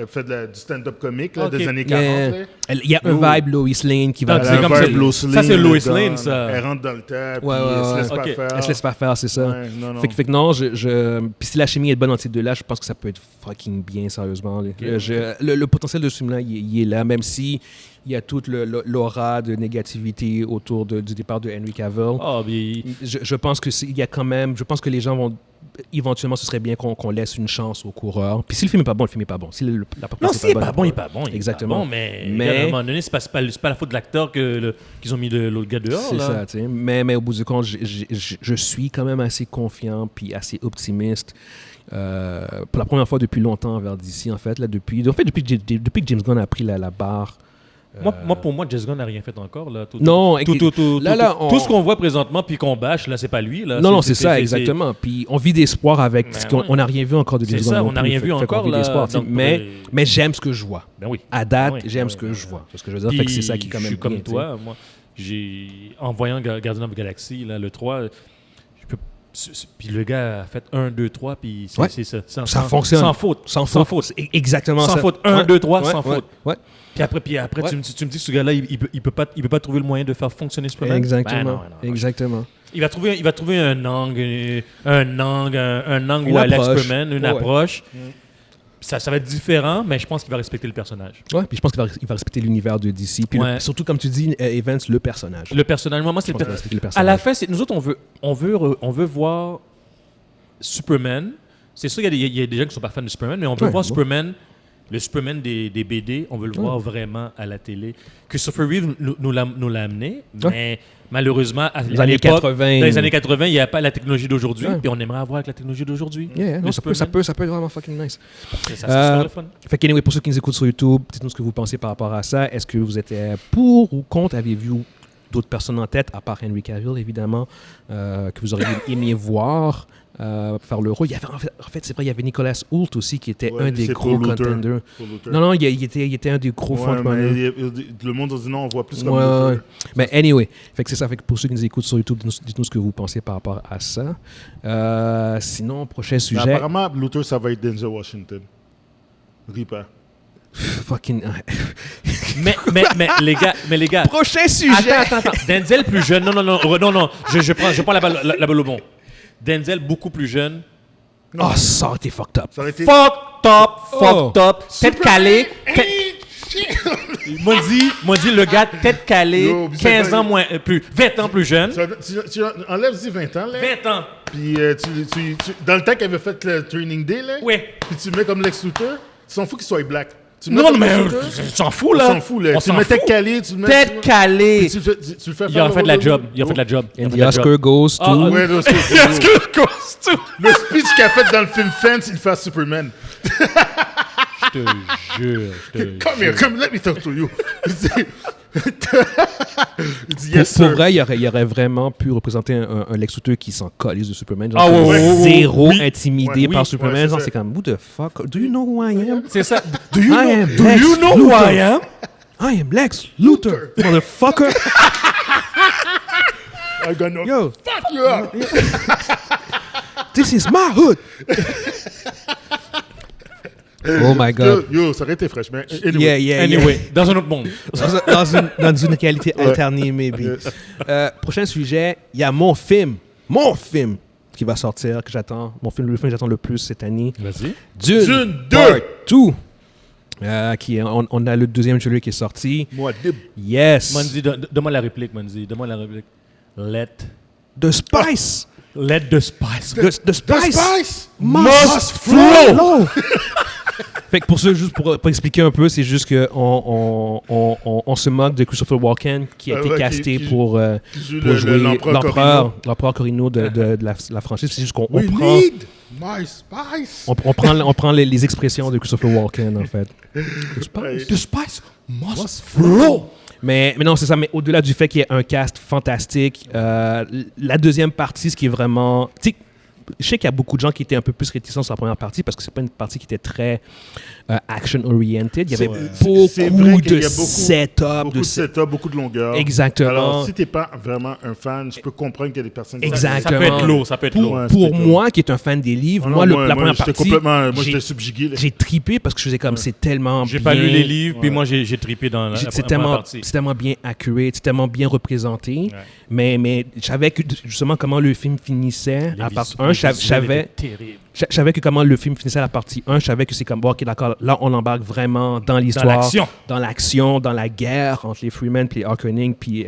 fait du stand-up comique des années 40. Il y a un vibe Lois Lane qui va... Ça, c'est Lois Lane, ça. Elle rentre dans le tas, puis elle se laisse pas faire. Elle se laisse pas faire, c'est ça. Fait que non, puis si la chimie est bonne entre ces deux-là, je pense que ça peut être fucking bien, sérieusement. Le potentiel de ce film-là, il est là, même si il y a toute l'aura de négativité autour du départ de Henry Cavill. Je pense que il y a quand même... Je pense que les gens vont... Éventuellement, ce serait bien qu'on laisse une chance au coureur. Puis si le film n'est pas bon, le film n'est pas bon. Si non, s'il n'est pas bon, il n'est pas bon. Exactement. Mais à un moment donné, c'est pas la faute de l'acteur qu'ils ont mis l'autre gars dehors. C'est ça, tu sais. Mais au bout du compte, je suis quand même assez confiant puis assez optimiste. Pour la première fois depuis longtemps envers DC, en fait. Depuis que James Gunn a pris la barre... Pour moi, James Gunn n'a rien fait encore. Là. Tout ce qu'on voit présentement puis qu'on bâche, là, c'est pas lui. Là. Non, c'est ça, exactement. Puis on vit d'espoir avec ce qu'on n'a rien vu encore de James Gunn. C'est ça, on n'a rien vu encore. Mais j'aime ce que je vois. Ben oui. À date, j'aime ce que je vois. C'est ce que je veux dire. Fait que c'est ça qui est quand même bien. Je suis comme toi. Moi, en voyant Guardians of the Galaxy, là, le 3... Puis le gars a fait 1, 2, 3, puis c'est ça. Ça fonctionne. Sans faute. Sans faute. Exactement ça. Sans faute. 1, 2, 3, sans faute. Ouais. Puis après tu me dis que ce gars-là, il peut pas trouver le moyen de faire fonctionner Superman. Exactement. Exactement. Il va trouver un angle où Alex Superman, une approche. Ça va être différent, mais je pense qu'il va respecter le personnage. Ouais, puis je pense qu'il va respecter l'univers de DC. Puis surtout, comme tu dis, Evans, le personnage. Le personnage. Moi, c'est le personnage. À la fin, nous autres, on veut voir Superman. C'est sûr qu'il y a des gens qui ne sont pas fans de Superman, mais on veut voir Superman, le Superman des BD, on veut le voir vraiment à la télé. Christopher Reeve nous l'a amené, mais malheureusement, à les années 80. Dans les années 80, il n'y a pas la technologie d'aujourd'hui. Puis on aimerait avoir avec la technologie d'aujourd'hui. Non, ça peut être vraiment fucking nice. Ça serait le fun. Fait qu'anyway, pour ceux qui nous écoutent sur YouTube, dites-nous ce que vous pensez par rapport à ça. Est-ce que vous êtes pour ou contre? Avez-vous d'autres personnes en tête, à part Henry Cavill, évidemment, que vous auriez aimé voir faire le rôle? Il y avait, en fait, c'est vrai, il y avait Nicolas Hoult aussi, qui était un des gros contenders. Non, il était un des gros frontrunners. Le monde dit non, on voit plus comme Luther. Mais anyway, fait que c'est ça. Fait que pour ceux qui nous écoutent sur YouTube, dites-nous ce que vous pensez par rapport à ça. Sinon, prochain sujet. Mais apparemment, Luther, ça va être Denzel Washington. Ris pas. Fucking. mais les gars. Prochain sujet. Attends. Denzel plus jeune. Non. Je prends la balle au bon. Denzel beaucoup plus jeune. Oh, ça aurait été fucked up. Fucked up. Tête calée. Moi dit le gars tête calée, 15 ans moins plus, 20 ans plus jeune. Tu enlèves 20 ans là. 20 ans. Puis dans le temps qu'il avait fait le Training Day là. Oui. Puis tu mets comme Lex Luthor, tu s'en fous qu'il soit black. Non, mais on s'en fout, là. On s'en fout, là. Tu mets tête calée, tu mets... Tête calée. Tu le fais faire. Il a fait la job. And the Oscar goes to... Ouais, le Oscar goes to... Le speech qu'il a fait dans le film Fence, il fait à Superman. Je te jure. Come here, let me talk to you. Pour vrai, il aurait vraiment pu représenter un Lex Luthor qui s'en calisse de Superman. Zéro intimidé par Superman. C'est comme, who the fuck? Do you know who I am? C'est ça. Do you know who I am? I am Lex Luthor, motherfucker. I got no... Yo. Fuck you up. This is my hood. Oh my God. Yo, ça aurait été fraîche, mais anyway, dans un autre monde. dans une réalité alternée, maybe. Prochain sujet, il y a mon film qui va sortir, que j'attends. Le film que j'attends le plus cette année. Vas-y. Dune 2. Part 2. On a le deuxième trailer qui est sorti. Yes. Manzi, donne-moi la réplique, Manzi. Donne-moi la réplique. Let the spice. Let the spice. The spice must flow. Fait que juste pour expliquer un peu, c'est juste qu'on se moque de Christopher Walken qui a été casté pour jouer l'empereur Corino de la franchise. C'est juste qu'on prend... need my spice. On prend les expressions de Christopher Walken, en fait. The spice must flow. Mais non, c'est ça. Mais au-delà du fait qu'il y ait un cast fantastique, la deuxième partie, ce qui est vraiment... Je sais qu'il y a beaucoup de gens qui étaient un peu plus réticents sur la première partie parce que c'est pas une partie qui était très action-oriented. Il y avait beaucoup de setup. Beaucoup de longueur. Exactement. Alors, si t'es pas vraiment un fan, je peux comprendre qu'il y a des personnes... Exactement. Ça peut être lourd. Pour moi, qui est un fan des livres, la première partie... Moi, j'étais subjugué. J'ai trippé parce que je faisais comme c'est tellement bien... J'ai pas lu les livres, puis moi, j'ai trippé dans la première partie. C'est tellement bien accurate, c'est tellement bien représenté. Mais je savais que, justement, comment le film finissait à partie 1. Je savais que comment le film finissait à la partie 1. Je savais que c'est comme, bon, OK, d'accord, là, on embarque vraiment dans l'histoire. Dans l'action, dans la guerre entre les Freemen, puis les Harkonnen, puis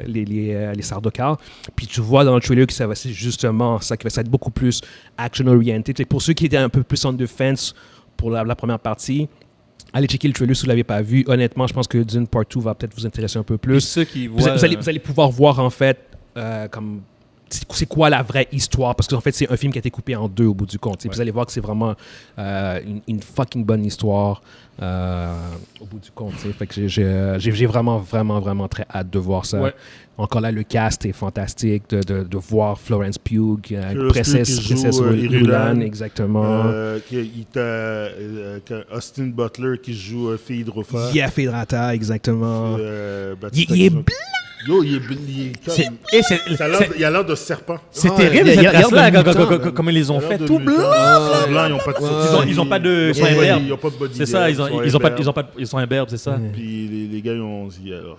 les Sardaukar. Puis tu vois dans le trailer que ça va être justement ça, qui va être beaucoup plus action-oriented. Pour ceux qui étaient un peu plus on defense pour la première partie, allez checker le trailer si vous ne l'avez pas vu. Honnêtement, je pense que Dune Part 2 va peut-être vous intéresser un peu plus. Ceux qui voient, vous allez pouvoir voir, en fait, comme... c'est quoi la vraie histoire, parce qu'en fait, c'est un film qui a été coupé en deux au bout du compte. Vous allez voir que c'est vraiment une fucking bonne histoire au bout du compte. Fait que j'ai vraiment, vraiment, vraiment très hâte de voir ça. Ouais. Encore là, le cast est fantastique, de voir Florence Pugh, princesse Irulan, exactement. Austin Butler qui joue Fille Hydrophare. Yeah, Fille Hydrophare, exactement. Il est blanc! Yo, il a l'air de serpent. C'est terrible, cette race-là, comme ils les ont fait. Tout blanc. Ils n'ont pas de sang imberbe. Ils n'ont pas de body. C'est ça, ils sont imberbes, c'est ça. Puis les gars, ils ont l'air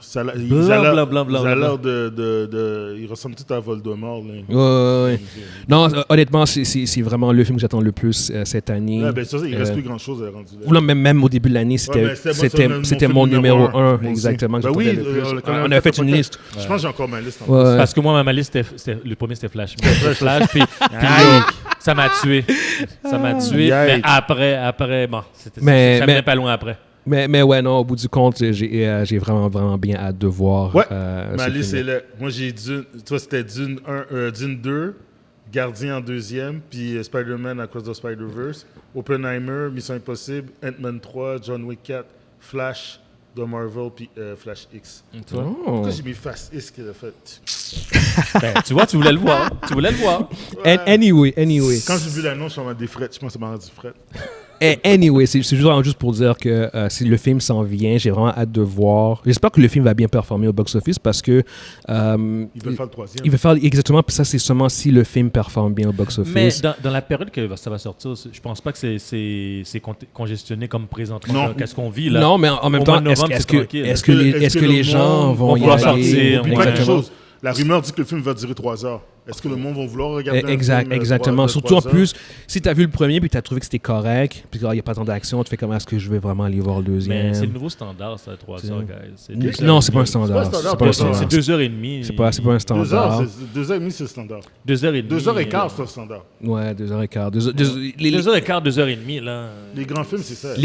de... Ils ressemblent tous à Voldemort. Ouais. Non, honnêtement, c'est vraiment le film que j'attends le plus cette année. Ouais, ben ça, il ne reste plus grand-chose à rendre. Ou même au début de l'année, c'était mon numéro 1, exactement, que j'attendais le plus. On a fait une liste. Je pense que j'ai encore ma liste. Parce que moi, ma liste, le premier, c'était Flash. Puis ça m'a tué. Mais après, bon, c'était pas loin après. Mais ouais, non, au bout du compte, j'ai vraiment bien hâte de voir. Ouais, mais allez, c'est là. Moi, j'ai Dune. Toi, c'était Dune 2, Gardien en deuxième, puis Spider-Man Across the Spider-Verse, Oppenheimer, Mission Impossible, Ant-Man 3, John Wick 4, Flash de Marvel, puis Flash X. Pourquoi j'ai mis Flash X qu'il a fait? Ben, tu vois, tu voulais le voir. Ouais. Anyway. Quand j'ai vu l'annonce, je suis en des frettes. Je pense que ça m'a rendu fret. Anyway, c'est juste pour dire que si le film s'en vient, j'ai vraiment hâte de voir. J'espère que le film va bien performer au box-office parce que... il veut faire le troisième. Il veut faire exactement, puis ça, c'est seulement si le film performe bien au box-office. Mais dans la période que ça va sortir, je pense pas que c'est congestionné comme présentement. Non. Qu'est-ce qu'on vit là? Non, mais en même temps, est-ce que les gens vont y aller? Sortir? Oublie pas quelque chose. La rumeur dit que le film va durer 3 heures. Est-ce que le monde va vouloir regarder un film Exactement. Surtout en 3 plus, si tu as vu le premier puis tu as trouvé que c'était correct, puis qu'il n'y a pas tant d'action, tu fais comment est-ce que je vais vraiment aller voir le deuxième? Mais c'est le nouveau standard, ça, 3 heures, guys. Non, c'est pas un standard. C'est 2h30. C'est pas un standard. 2h30, c'est le standard. 2h30. 2h15, c'est le standard. Ouais, 2h15. 2h15, 2h30, là. Les grands films, c'est ça.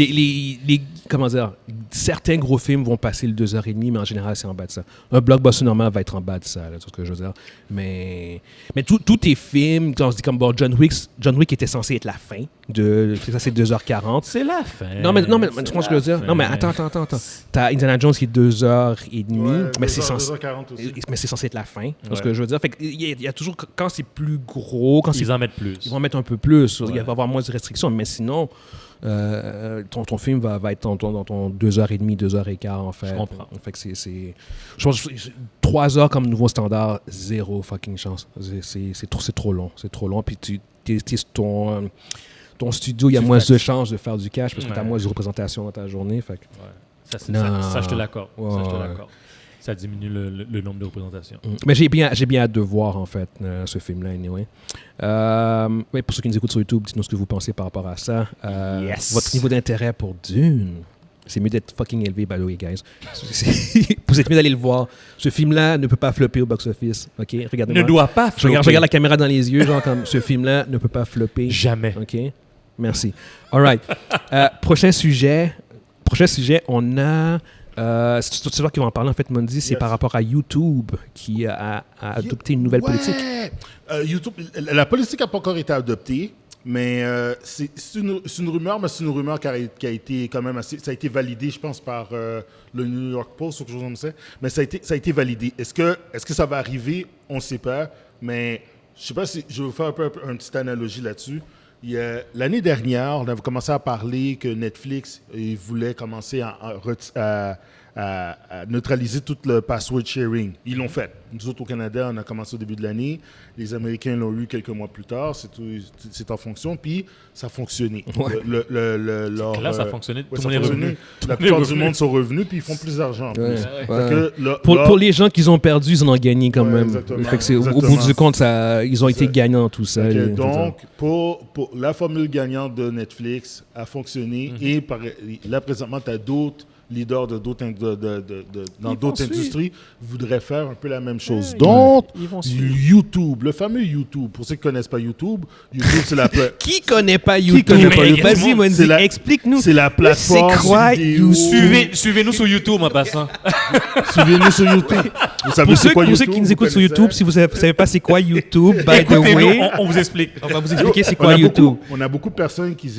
Comment dire? Certains gros films vont passer le 2h30, mais en général, c'est en bas de ça. Un blockbuster normal va être en bas de ça, c'est ce que je veux dire. Mais tous tes films, quand on se dit comme bon, John Wick était censé être la fin ça c'est 2h40. C'est la fin. Non, mais tu comprends ce que je veux dire? Non, mais attends. T'as Indiana Jones qui est 2h30, Ouais, mais 2h40 aussi. mais c'est censé être la fin, c'est ce que je veux dire. Fait il y a toujours, quand c'est plus gros, ils en mettent plus. Ils vont en mettre un peu plus. Il va y avoir moins de restrictions, mais sinon... ton film va être dans ton 2h30, 2h15 en fait. Je comprends. Fait que je pense que 3 heures comme nouveau standard, zéro fucking chance. C'est trop long. C'est trop long. Puis ton studio, il y a moins de chances de faire du cash parce que tu as moins de représentation dans ta journée. Fait que... Ça, je te l'accorde. Ouais. Ça diminue le nombre de représentations. Mais j'ai bien hâte de voir, en fait, ce film-là, anyway. Pour ceux qui nous écoutent sur YouTube, dites-nous ce que vous pensez par rapport à ça. Votre niveau d'intérêt pour Dune, c'est mieux d'être fucking élevé, by the way, guys. Vous êtes mieux d'aller le voir. Ce film-là ne peut pas flopper au box-office. OK? Regardez-moi. Ne doit pas flopper. Je regarde la caméra dans les yeux, genre comme ce film-là ne peut pas flopper. Jamais. OK? Merci. All right. Prochain sujet, on a... c'est toi qui vas en parler, en fait, Mondi. C'est par rapport à YouTube qui a adopté une nouvelle politique. YouTube, la politique n'a pas encore été adoptée, mais c'est une rumeur, mais c'est une rumeur qui a été quand même assez... Ça a été validé, je pense, par le New York Post ou quelque chose comme ça. Mais ça a été validé. Est-ce que ça va arriver? On ne sait pas. Mais je ne sais pas si... Je vais vous faire un peu une petite analogie là-dessus. L'année dernière, on avait commencé à parler que Netflix voulait commencer à neutraliser tout le password sharing. Ils l'ont fait. Nous autres, au Canada, on a commencé au début de l'année. Les Américains l'ont eu quelques mois plus tard. C'est en fonction. Puis, ça a fonctionné. Ouais. Là, ça a fonctionné. Tout le monde est revenu. La plupart du monde sont revenus, puis ils font plus d'argent en plus. Pour les gens qui ont perdu, ils en ont gagné quand même. Fait que au bout du compte, ils ont été gagnants dans tout ça. Donc, pour la formule gagnante de Netflix a fonctionné. Et là, présentement, tu as d'autres leaders dans d'autres industries voudraient faire un peu la même chose. Donc, YouTube, le fameux YouTube, pour ceux qui ne connaissent pas YouTube, c'est la plateforme... Qui connaît pas YouTube? Vas-y, Mondi, explique-nous. C'est la plateforme c'est quoi vidéo. Suivez-nous sur YouTube en passant. Suivez-nous sur YouTube. Vous savez c'est quoi YouTube? Pour ceux qui nous écoutent sur YouTube, si vous ne savez pas c'est quoi YouTube, by the way, on vous explique. On va vous expliquer c'est quoi YouTube. On a beaucoup de personnes qui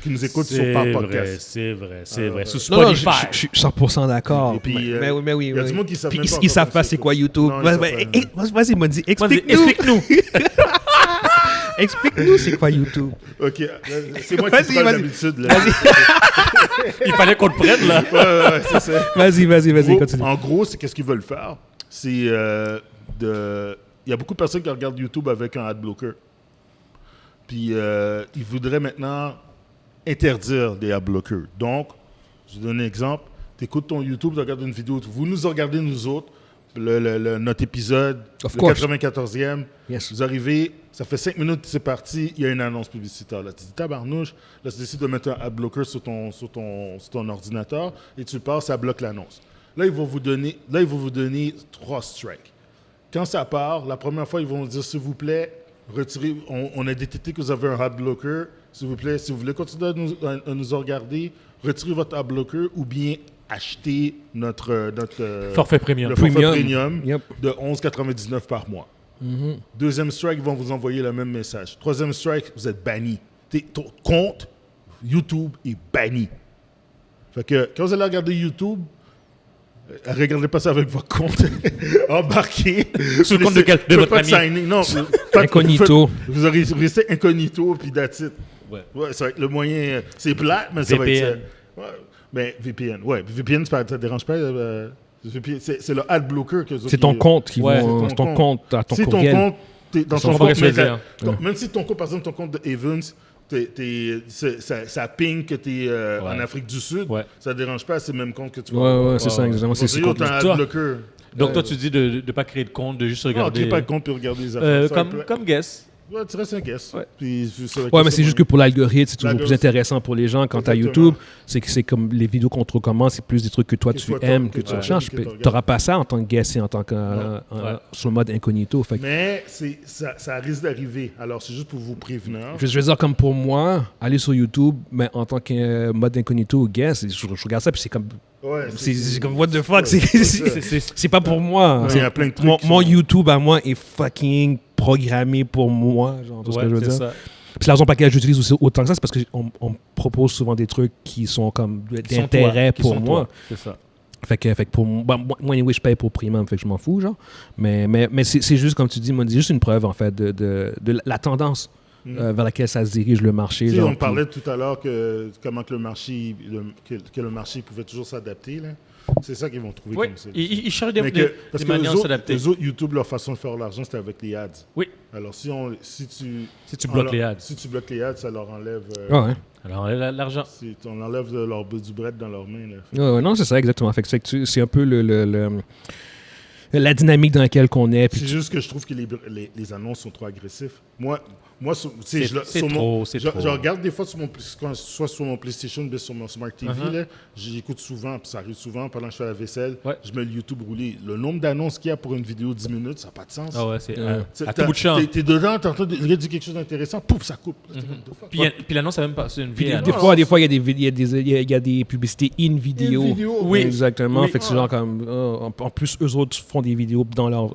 nous écoutent sur par podcast. C'est vrai. Sur Non, Spotify. je suis 100% d'accord. Mais oui. Il y a du monde qui savent Puis même pas ils savent pas c'est quoi YouTube. Vas-y, Mondi, explique-nous. Explique-nous c'est quoi YouTube. OK. C'est moi qui parle d'habitude. Il fallait qu'on le prenne, là. Ouais, c'est ça. Vas-y, continue. En gros, c'est qu'est-ce qu'ils veulent faire? C'est il y a beaucoup de personnes qui regardent YouTube avec un adblocker. Puis ils voudraient maintenant interdire des adblockers. Donc, je vous donne un exemple. Tu écoutes ton YouTube, tu regardes une vidéo. Vous nous regardez, nous autres, notre épisode, le 94e. Yes. Vous arrivez, ça fait 5 minutes que c'est parti, il y a une annonce publicitaire. Là, tu dis tabarnouche. Là, tu décides de mettre un adblocker sur ton ordinateur et tu passes, ça bloque l'annonce. Là, ils vont vous donner 3 strikes. Quand ça part, la première fois, ils vont dire, s'il vous plaît, retirez, on a détecté que vous avez un ad blocker. S'il vous plaît, si vous voulez continuer à nous regarder, retirez votre ad blocker ou bien achetez notre forfait premium. Le forfait premium de 11,99 par mois. Deuxième strike, ils vont vous envoyer le même message. Troisième strike, vous êtes banni. Ton compte YouTube est banni. Fait que quand vous allez regarder YouTube, regardez pas ça avec votre compte. Embarquez. Sur le compte de votre ami. Signing. Non, incognito. Vous aurez resté incognito, puis that's it. Ouais. Ça va être le moyen. C'est plate, mais VPN. Ça va être ça. Ouais. Mais VPN. Ouais, VPN, ça ne dérange pas. C'est le ad blocker que c'est ton compte qui va. C'est ton compte. Si ton compte, dans ton compte, même si ton compte, par exemple, ton compte de Evans, ça ping que tu es en Afrique du Sud, ça ne dérange pas, c'est le même compte que tu vas. Ouais, c'est ça, exactement. C'est un ad blocker. Donc, toi, tu dis de ne pas créer de compte, de juste regarder. Non, tu pas de compte puis regarder les affaires. Comme Guess. Ouais, tu restes un guess. Ouais, mais c'est juste que pour l'algorithme, c'est toujours plus intéressant pour les gens quand tu as YouTube. C'est que c'est comme les vidéos qu'on te recommande, c'est plus des trucs que toi tu aimes, que tu recherches. Tu n'auras pas ça en tant que guest et en tant que sur le mode incognito. Mais ça risque d'arriver. Alors, c'est juste pour vous prévenir. Je veux dire, comme pour moi, aller sur YouTube, mais en tant que mode incognito ou guest, je regarde ça, puis c'est comme. Ouais, c'est comme what the fuck, c'est pas pour moi. Il y a plein de trucs. Mon YouTube à moi est fucking programmé pour moi, genre tout ce que je veux dire. Ça. Puis la raison pour laquelle j'utilise aussi autant que ça, c'est parce qu'on me propose souvent des trucs qui sont comme d'intérêt pour moi. C'est ça. Fait que pour moi, anyway, je paye pour Premium, fait que je m'en fous, genre. Mais c'est juste, comme tu dis, c'est juste une preuve, en fait, de la tendance vers laquelle ça se dirige, le marché. Tu sais, genre, on parlait tout à l'heure comment que le marché pouvait toujours s'adapter, là. C'est ça qu'ils vont trouver comme ça. Ils cherchent des manières de s'adapter. Les autres, YouTube, leur façon de faire l'argent, c'était avec les ads. Oui. Alors, si tu bloques les ads. Si tu bloques les ads, ça leur enlève... Alors, l'argent. On enlève du bread dans leurs mains. Ouais, non, c'est ça, exactement. Fait que c'est un peu la dynamique dans laquelle on est. C'est juste que je trouve que les annonces sont trop agressifs. Moi, c'est trop. Je regarde des fois soit sur mon PlayStation ou sur mon Smart TV, j'écoute souvent, puis ça arrive souvent pendant que je fais la vaisselle, je mets le YouTube rouler. Le nombre d'annonces qu'il y a pour une vidéo de 10 minutes, ça n'a pas de sens. Ah ouais, c'est à tout bout de champ. T'es dedans, t'es en train de dire quelque chose d'intéressant, pouf, ça coupe. Puis l'annonce, ça même pas, c'est une vidéo. Des fois, il y a des publicités in vidéo. Oui. Exactement. Fait que c'est genre comme... en plus, eux autres font des vidéos dans leur...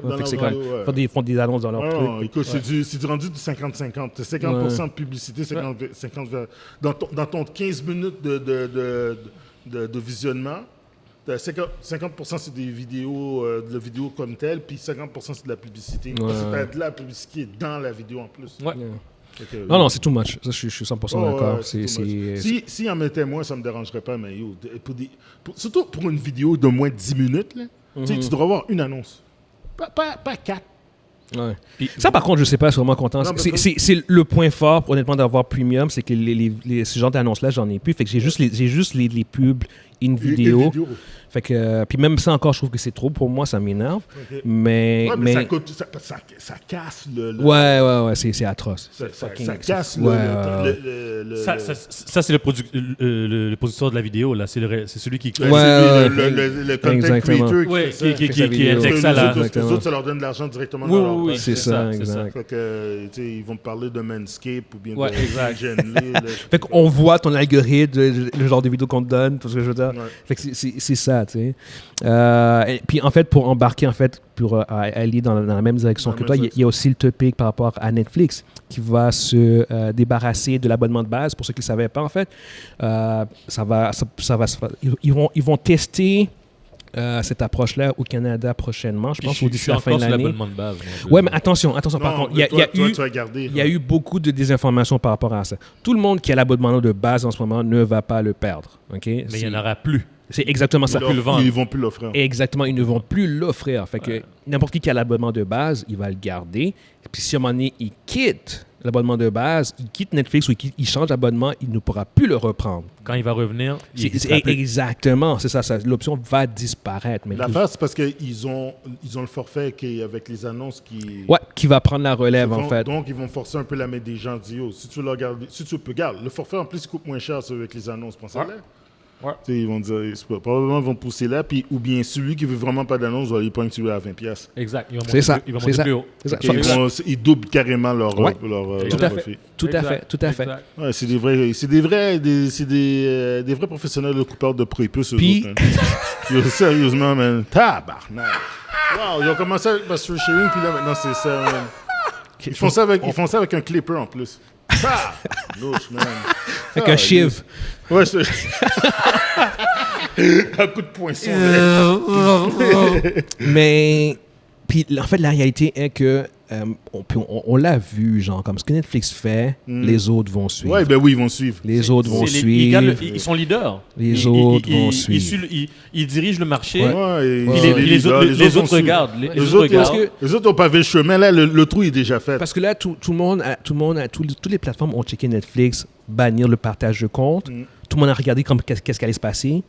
font des annonces dans leur truc. Écoute, c'est du rendu du 50-50. Tu as 50% de publicité, 50% dans ton 15 minutes de visionnement. 50% c'est des vidéos, de la vidéo comme telle, puis 50% c'est de la publicité. Parce que tu as de la publicité dans la vidéo en plus. Ouais. Non, c'est too much. Ça, je suis 100% d'accord. Si en mettait moins, ça ne me dérangerait pas, mais surtout pour une vidéo de moins de 10 minutes, là, tu devrais avoir une annonce. Pas 4. Ouais. Ça, par contre, je sais pas, je suis vraiment content. C'est le point fort, honnêtement, d'avoir Premium, c'est que ce genre d'annonces-là, j'en ai plus. Fait que j'ai juste les pubs in vidéo. Fait que, puis même ça encore, je trouve que c'est trop pour moi, ça m'énerve. Okay. Mais ça casse le... Ouais, c'est atroce. Ça casse Ça, c'est le producteur de la vidéo, là. C'est celui qui... le content creator qui injecte ça là. Les autres, ça leur donne de l'argent directement dans leur poche. C'est ça, exact. Fait que, ils vont parler de Manscaped ou bien de Genly. Fait qu'on voit ton algorithme, le genre de vidéo qu'on te donne, tout ce que je veux dire. Fait que c'est ça. Et puis en fait, pour embarquer, en fait, pour aller dans la même direction que toi, il y a aussi le topic par rapport à Netflix qui va se débarrasser de l'abonnement de base. Pour ceux qui ne le savaient pas, en fait, ça va se faire. Ils vont tester cette approche-là au Canada prochainement, je pense, d'ici la fin de l'année. Ouais, mais attention, par contre, il y a eu beaucoup de désinformation par rapport à ça. Tout le monde qui a l'abonnement de base en ce moment ne va pas le perdre. Okay? Mais il n'y en aura plus. C'est exactement ça. Ils vont plus l'offrir. Exactement, ils ne vont plus l'offrir. Fait que n'importe qui a l'abonnement de base, il va le garder. Et puis si à un moment donné, il quitte l'abonnement de base, il quitte Netflix ou il change d'abonnement, il ne pourra plus le reprendre. Quand il va revenir, exactement, c'est ça. L'option va disparaître. L'affaire, c'est parce qu'ils ont le forfait avec les annonces qui va prendre la relève, en fait. Donc, ils vont forcer un peu la main des gens. Si tu veux le regarder, si tu peux, regarde, le forfait, en plus, il coûte moins cher avec les annonces. Pensez-le. Ouais. Ils vont dire, probablement ils vont pousser là, puis, ou bien celui qui veut vraiment pas d'annonce, va aller prendre celui à 20$. Exact. Ils vont C'est ça. Ils vont monter plus haut. Ils doublent carrément leur Tout à profit. fait. Tout à fait. Tout à fait. Ouais, c'est des vrais professionnels de coupeurs de prépuces. Puis, sérieusement, man, tabarnak. Wow, ils ont commencé avec Master Sharing, puis là maintenant c'est ça. Man. Ils font ça avec un clipper en plus. Louche, man. avec un chiv. Ouais, un coup de poinçon. Mais, puis en fait, la réalité est que on l'a vu, genre, comme ce que Netflix fait, les autres vont suivre. Ouais, ben oui, ils vont suivre. Les autres vont suivre. Ils sont leaders. Les autres vont suivre. Ils dirigent le marché. Ouais, Les autres regardent. Les autres ont pavé le chemin. Là, le trou est déjà fait. Parce que là, toutes les plateformes ont checké Netflix, bannir le partage de compte. Tout le monde a regardé qu'est-ce qui allait se passer.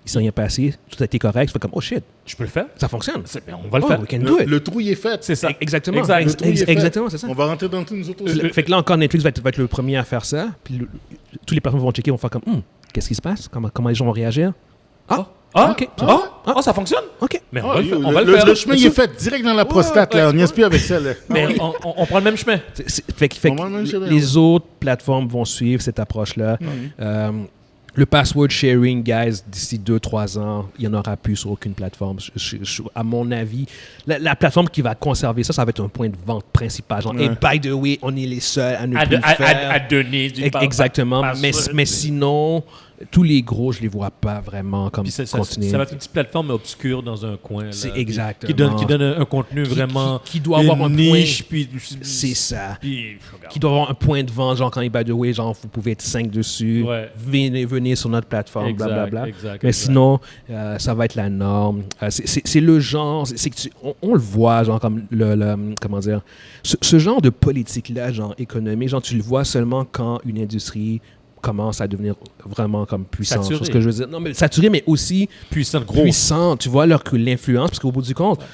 Il ne s'est rien passé. Tout a été correct. C'est comme, oh shit. Je peux le faire. Ça fonctionne. On va le faire. We can do it. Le trou il est fait. C'est ça. Exactement. Exactement, c'est ça. On va rentrer dans tous nous autres aussi. Fait que là encore, Netflix va être le premier à faire ça. Puis tous les plateformes vont checker, vont faire comme, qu'est-ce qui se passe? Comment les gens vont réagir? OK. Ça fonctionne? OK. Mais on va le faire. Le chemin il est fait direct dans la prostate. Là. On n'y plus avec ça. Là. Mais on prend le même chemin. Fait que les autres plateformes vont suivre cette approche-là. Le password sharing, guys, d'ici 2-3 ans, il n'y en aura plus sur aucune plateforme. À mon avis, la plateforme qui va conserver ça, ça va être un point de vente principal. Genre, et by the way, on est les seuls à ne plus le faire. À donner du Exactement. Mais sinon, tous les gros, je ne les vois pas vraiment comme continuer. Ça va être une petite plateforme obscure dans un coin. Là, c'est exactement. Qui donne un contenu vraiment qui doit avoir un niche. C'est ça. Qui doit avoir un point de vente, genre quand il by the way, genre vous pouvez être 5 dessus. Ouais. Venez sur notre plateforme, blablabla. Mais sinon, ça va être la norme. C'est le genre, on le voit, genre comme comment dire, ce genre de politique-là, genre économique, genre tu le vois seulement quand une industrie commence à devenir vraiment comme puissante. C'est ce que je veux dire. Non, mais saturé, mais aussi puissant. Tu vois l'influence, parce qu'au bout du compte,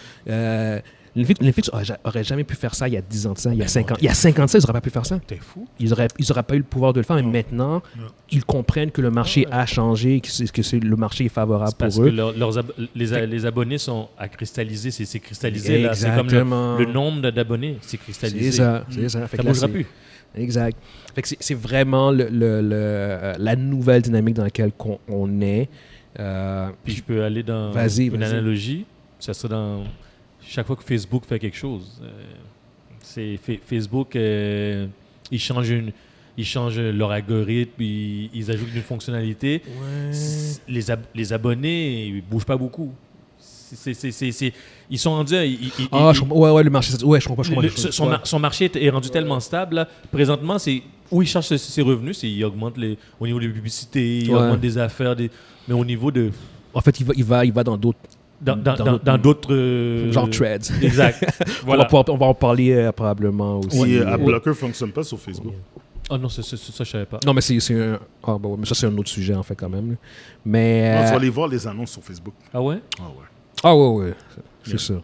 Netflix aurait jamais pu faire ça il y a 10 ans de ça, il y a 50 ans. Il y a 50 ans, ils n'auraient pas pu faire ça. T'es fou. Ils n'auraient pas eu le pouvoir de le faire, mais maintenant, ils comprennent que le marché a changé, que le marché est favorable pour eux. Parce que les abonnés sont à cristalliser, c'est cristallisé. Là. C'est comme le nombre d'abonnés, c'est cristallisé. C'est ça. Ça ne bougera plus. Exact. Fait que c'est vraiment la nouvelle dynamique dans laquelle on est. Puis je peux aller dans une analogie. Ça serait dans chaque fois que Facebook fait quelque chose. Facebook, ils changent leur algorithme, ils ajoutent une fonctionnalité. Ouais. Les abonnés, ils ne bougent pas beaucoup. Ils sont rendus. Le marché. Ouais, je comprends. Son marché est rendu tellement stable. Là. Présentement, c'est où il cherche ses revenus, il augmente au niveau des publicités, il augmente des affaires, mais au niveau de. En fait, il va dans d'autres. Dans d'autres. Genre threads. Exact. Voilà. On va en parler probablement aussi. AdBlocker ne fonctionne pas sur Facebook. Ah non, ça, je ne savais pas. Non, mais c'est un. Mais ça, c'est un autre sujet, en fait, quand même. Mais. Tu vas aller voir les annonces sur Facebook. Ah ouais? Ah ouais. C'est ça.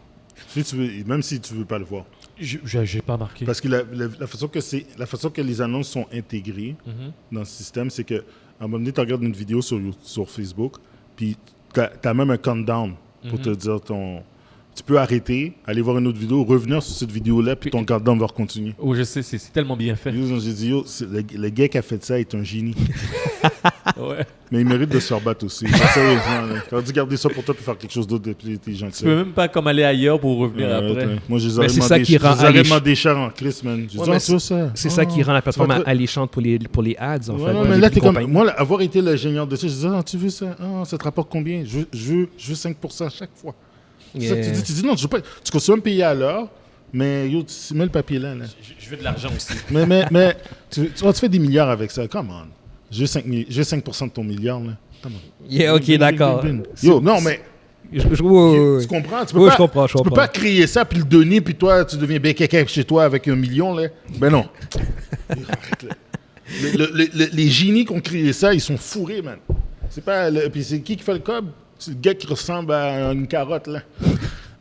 Si tu veux, même si tu ne veux pas le voir. Je n'ai pas marqué. Parce que la façon que les annonces sont intégrées dans le système, c'est qu'à un moment donné, tu regardes une vidéo sur Facebook, puis tu as même un countdown pour te dire tu peux arrêter, aller voir une autre vidéo, revenir sur cette vidéo-là, puis ton countdown va continuer. Oh, je sais, c'est tellement bien fait. J'ai dit, le gars qui a fait ça est un génie. Ouais. Mais il mérite de se faire battre aussi. Sérieusement, tu aurais dû garder ça pour toi pour faire quelque chose d'autre de plus intelligent. Tu peux même pas comme aller ailleurs pour revenir après. Moi, je les aurais demandé cher en crise, man. C'est ça qui rend la plateforme alléchante pour les ads, en fait. Mais là, t'es comme... Moi, avoir été l'ingénieur de ça, je disais, tu veux ça? Ça te rapporte combien? Je veux 5% à chaque fois. C'est ça que tu dis, non, je veux pas... Tu continues à me payer à l'heure, mais yo, tu mets le papier là. Je veux de l'argent aussi. mais tu fais des milliards avec ça. Come on. J'ai 5% de ton milliard, là. Yeah, OK, d'accord. Yo, non, mais... Tu comprends? Tu peux pas créer ça, puis le donner, puis toi, tu deviens bien quelqu'un chez toi avec 1 million, là. Ben non. Les génies qui ont créé ça, ils sont fourrés, man. C'est pas... Puis c'est qui fait le cob? C'est le gars qui ressemble à une carotte, là.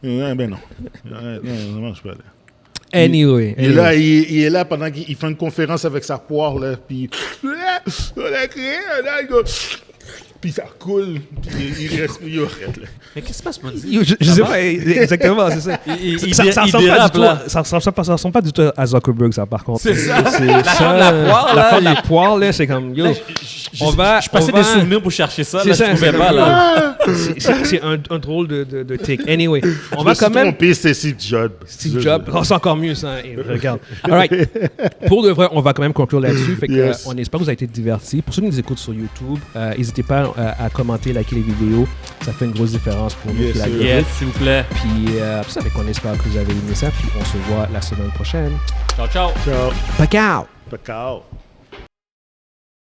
Ben non. Non, ça marche pas, là. Anyway. Il est là pendant qu'il fait une conférence avec sa poire, là, puis... On a créé un algo. Puis puis ça coule, puis il reste, il arrête, là. Mais qu'est-ce qui se passe, Mondi? Je sais pas exactement, c'est ça. Ça ressemble pas du tout à Zuckerberg, ça, par contre. C'est ça. La femme de la poire, la là, femme de la poire, là, c'est comme, yo, Je passais des souvenirs pour chercher ça, là, je ça, trouvais pas, là. C'est un drôle de tic. Anyway, on Je va me suis quand même... trompé, c'est Steve Jobs. Steve Jobs. Oh, c'est encore mieux, ça. Et regarde. All right. Pour de vrai, on va quand même conclure là-dessus. Fait que, Yes. on espère que vous avez été divertis. Pour ceux qui nous écoutent sur YouTube, n'hésitez pas à commenter, liker les vidéos. Ça fait une grosse différence pour nous. Yes, puis sir. Yes, s'il vous plaît. Puis, ça fait qu'on espère que vous avez aimé ça. Puis, on se voit la semaine prochaine. Ciao, ciao. Ciao. Pacao! Pacao.